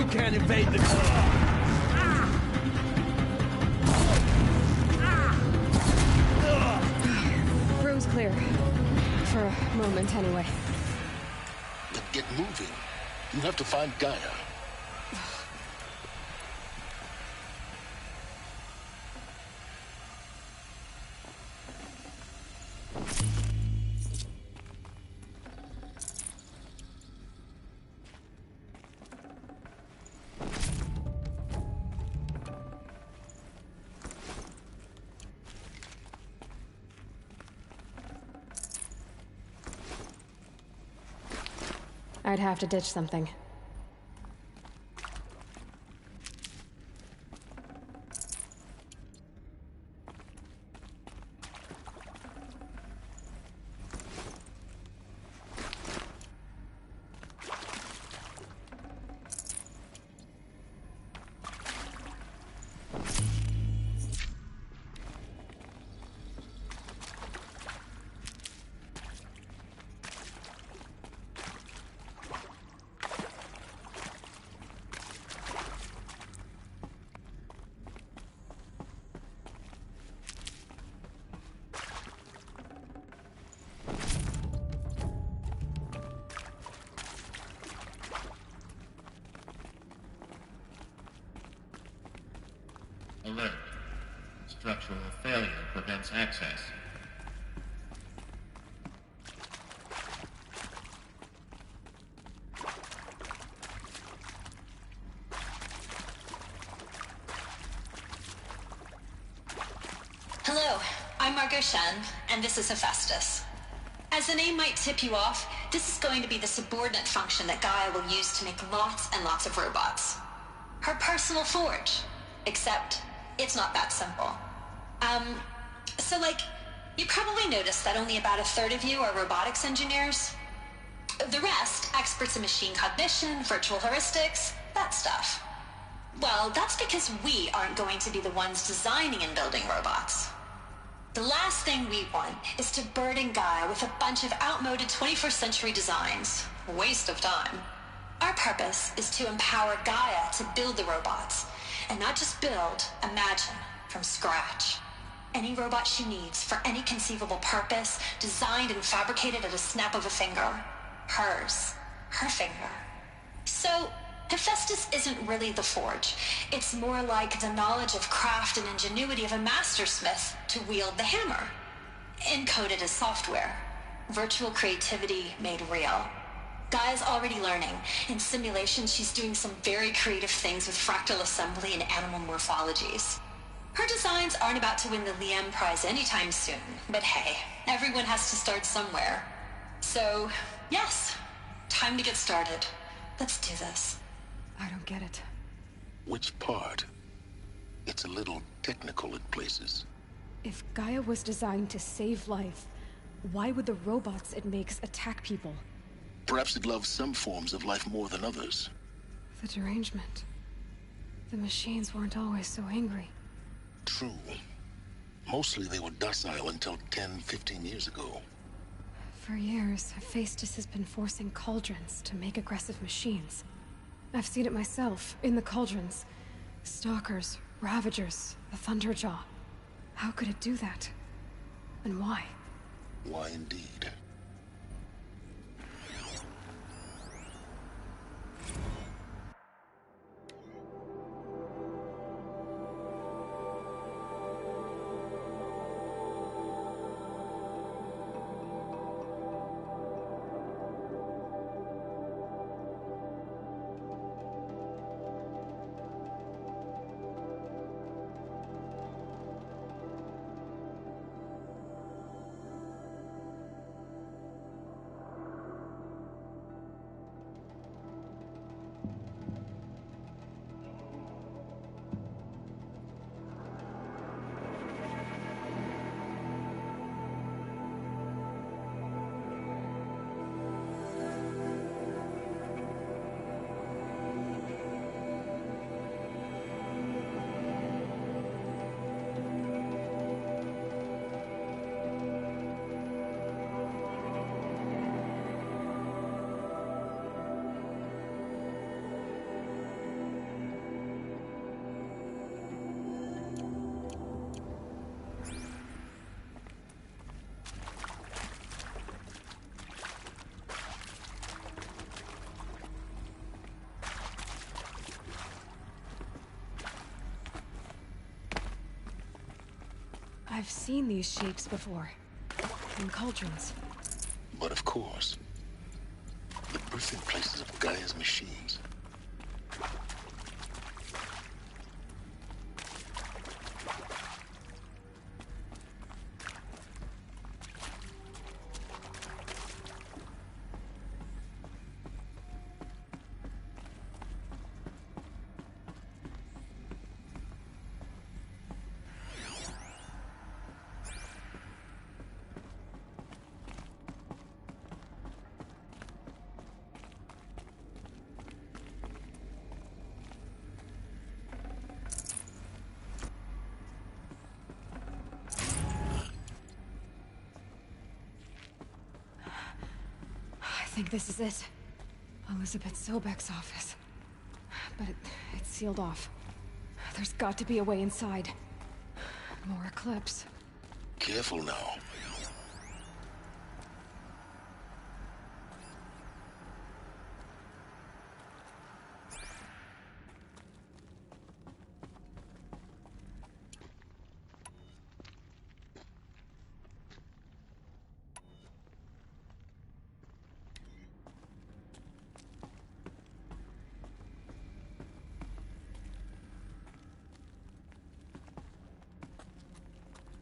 You can't evade the... Room's clear. For a moment, anyway. Then get moving. You have to find Gaia. I'd have to ditch something. Alert. Structural failure prevents access. Hello, I'm Margot Shen, and this is Hephaestus. As the name might tip you off, this is going to be the subordinate function that Gaia will use to make lots and lots of robots. Her personal forge. Except, it's not that simple. You probably noticed that only about a third of you are robotics engineers. The rest, experts in machine cognition, virtual heuristics, that stuff. Well, that's because we aren't going to be the ones designing and building robots. The last thing we want is to burden Gaia with a bunch of outmoded 21st century designs. Waste of time. Our purpose is to empower Gaia to build the robots. And not just build, imagine, from scratch. Any robot she needs for any conceivable purpose, designed and fabricated at a snap of a finger. Hers. Her finger. So, Hephaestus isn't really the forge. It's more like the knowledge of craft and ingenuity of a mastersmith to wield the hammer. Encoded as software. Virtual creativity made real. Gaia's already learning. In simulation, she's doing some very creative things with fractal assembly and animal morphologies. Her designs aren't about to win the Liam Prize anytime soon, but hey, everyone has to start somewhere. So, yes, time to get started. Let's do this. I don't get it. Which part? It's a little technical in places. If Gaia was designed to save life, why would the robots it makes attack people? Perhaps it loves some forms of life more than others. The derangement. The machines weren't always so angry. True. Mostly they were docile until 10, 15 years ago. For years, Hephaestus has been forcing cauldrons to make aggressive machines. I've seen it myself, in the cauldrons. Stalkers, Ravagers, the Thunderjaw. How could it do that? And why? Why indeed? I've seen these shapes before. In cauldrons. But of course, the birthing places of Gaia's machines. I think this is it. Elizabeth Sobek's office. But it's sealed off. There's got to be a way inside. More Eclipse. Careful now.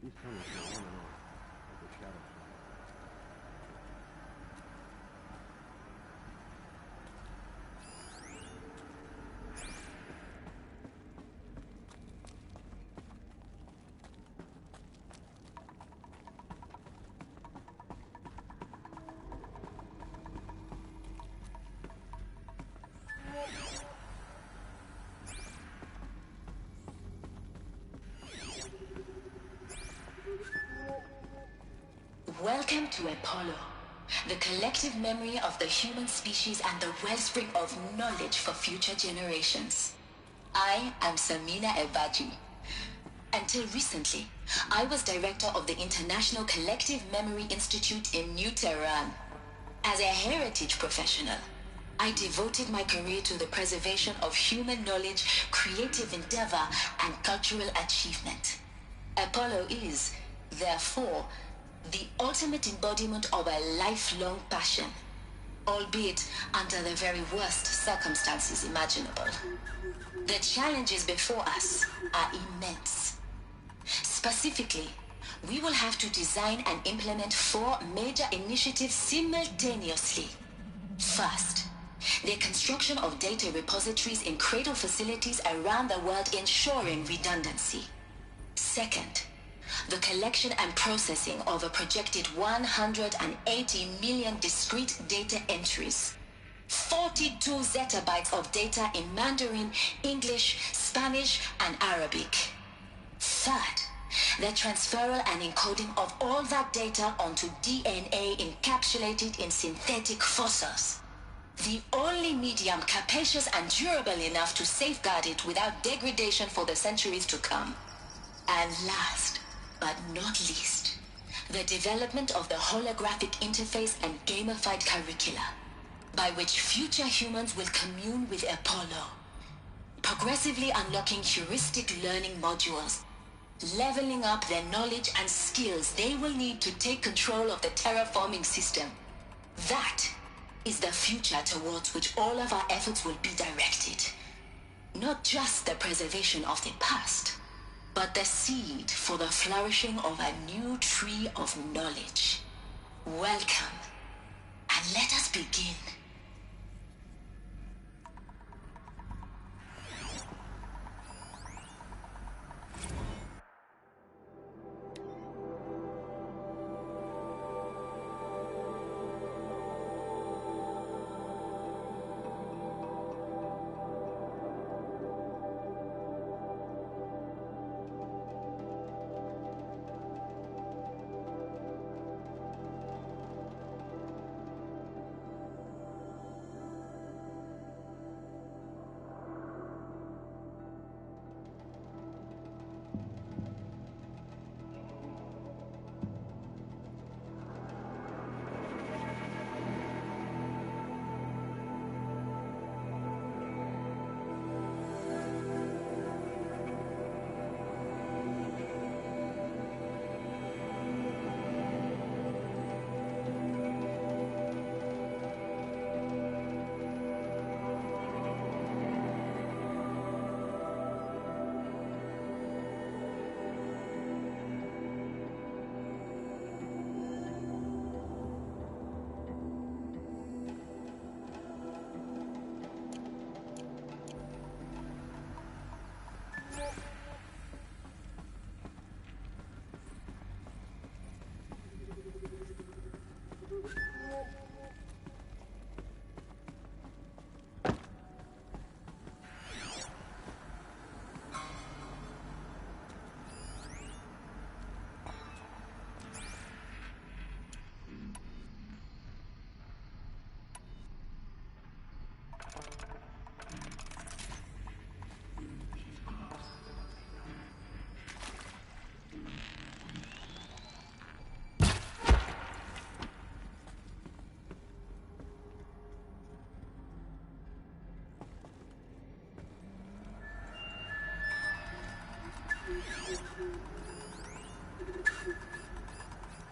These tunnels go on and on, like a shadow. Welcome to Apollo, the collective memory of the human species and the wellspring of knowledge for future generations. I am Samina Ebaji. Until recently, I was director of the International Collective Memory Institute in New Tehran. As a heritage professional, I devoted my career to the preservation of human knowledge, creative endeavor, and cultural achievement. Apollo is, therefore, the ultimate embodiment of a lifelong passion, albeit under the very worst circumstances imaginable. The challenges before us are immense. Specifically, we will have to design and implement 4 major initiatives simultaneously. First, the construction of data repositories in cradle facilities around the world, ensuring redundancy. Second, the collection and processing of a projected 180 million discrete data entries, 42 zettabytes of data in Mandarin, English, Spanish, and Arabic. Third, the transferal and encoding of all that data onto DNA encapsulated in synthetic fossils. The only medium capacious and durable enough to safeguard it without degradation for the centuries to come. And last, but not least, the development of the holographic interface and gamified curricula, by which future humans will commune with Apollo, progressively unlocking heuristic learning modules, leveling up their knowledge and skills they will need to take control of the terraforming system. That is the future towards which all of our efforts will be directed. Not just the preservation of the past, but the seed for the flourishing of a new tree of knowledge. Welcome, and let us begin.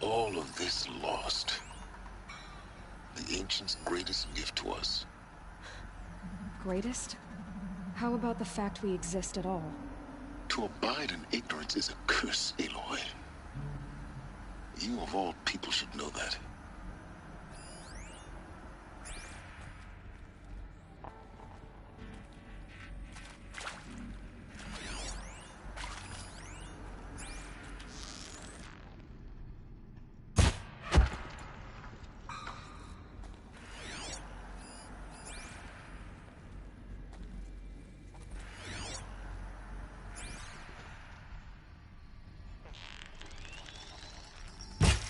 All of this lost. The Ancients' greatest gift to us. Greatest? How about the fact we exist at all? To abide in ignorance is a curse, Aloy. You of all people should know that.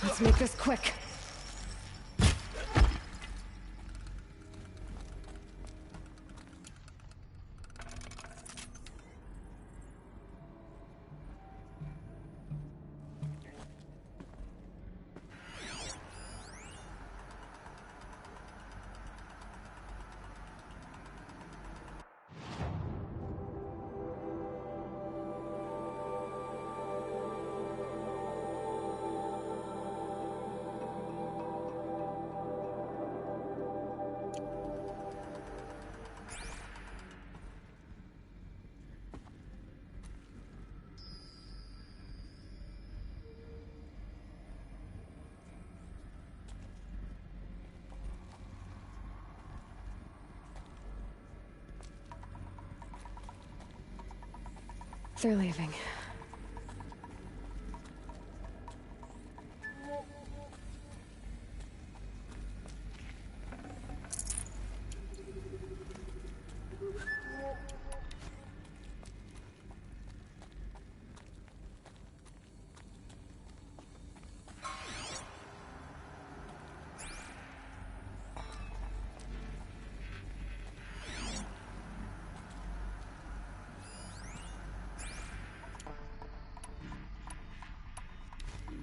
Let's make this quick. They're leaving.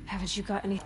Haven't you got any?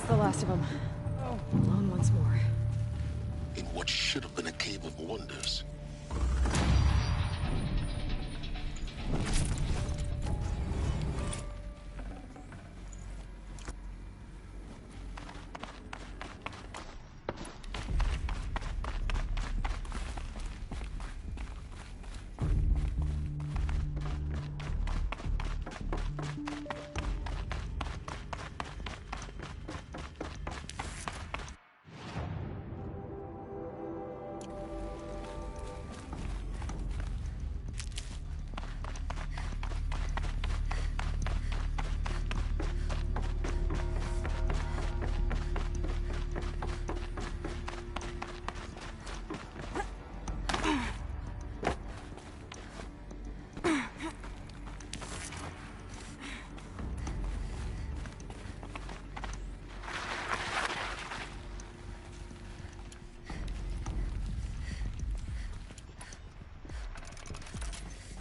the last of them. Alone once more. In what should have been a cave of wonders.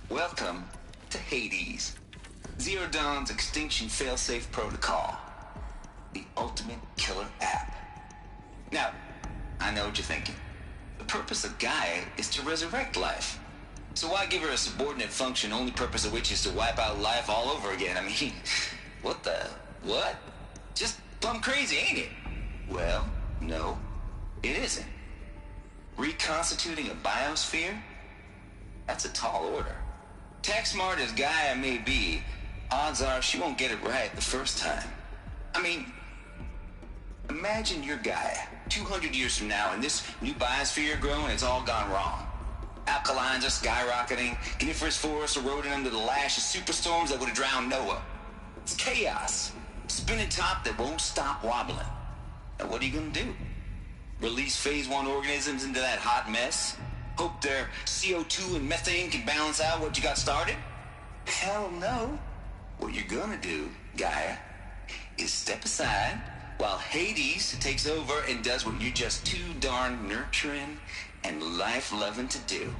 Welcome to Hades, Zero Dawn's extinction failsafe protocol, the ultimate killer app. Now, I know what you're thinking. The purpose of Gaia is to resurrect life. So why give her a subordinate function, only purpose of which is to wipe out life all over again? I mean, what? Just plumb crazy, ain't it? Well, no, it isn't. Reconstituting a biosphere? That's a tall order. Tech smart as Gaia may be, odds are she won't get it right the first time. I mean, imagine you're Gaia, 200 years from now, and this new biosphere growing, it's all gone wrong. Alkalines are skyrocketing, coniferous forests eroding under the lash of superstorms that would have drowned Noah. It's chaos. Spinning top that won't stop wobbling. Now what are you gonna do? Release phase 1 organisms into that hot mess? Hope their CO2 and methane can balance out what you got started? Hell no. What you're gonna do, Gaia, is step aside while Hades takes over and does what you're just too darn nurturing and life-loving to do,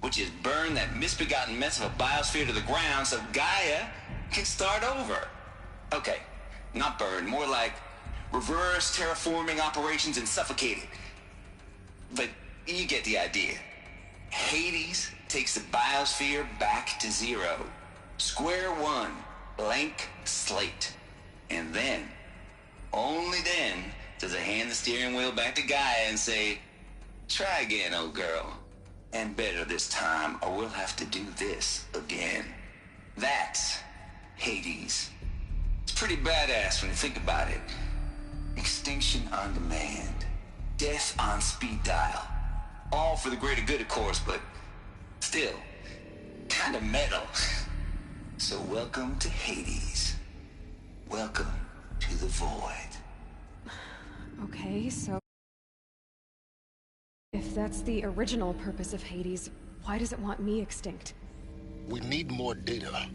which is burn that misbegotten mess of a biosphere to the ground so Gaia can start over. Okay, not burn, more like reverse terraforming operations and suffocate it. But you get the idea. Hades takes the biosphere back to zero. Square one, blank slate. And then, only then, does it hand the steering wheel back to Gaia and say, try again, old girl. And better this time, or we'll have to do this again. That's Hades. It's pretty badass when you think about it. Extinction on demand. Death on speed dial. All for the greater good, of course, but still, kind of metal. So welcome to Hades. Welcome to the void. Okay, so if that's the original purpose of Hades, why does it want me extinct? We need more data.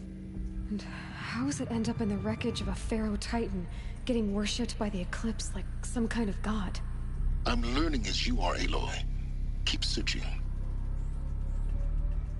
And how does it end up in the wreckage of a Pharaoh Titan, getting worshipped by the Eclipse like some kind of god? I'm learning as you are, Aloy. Keep searching.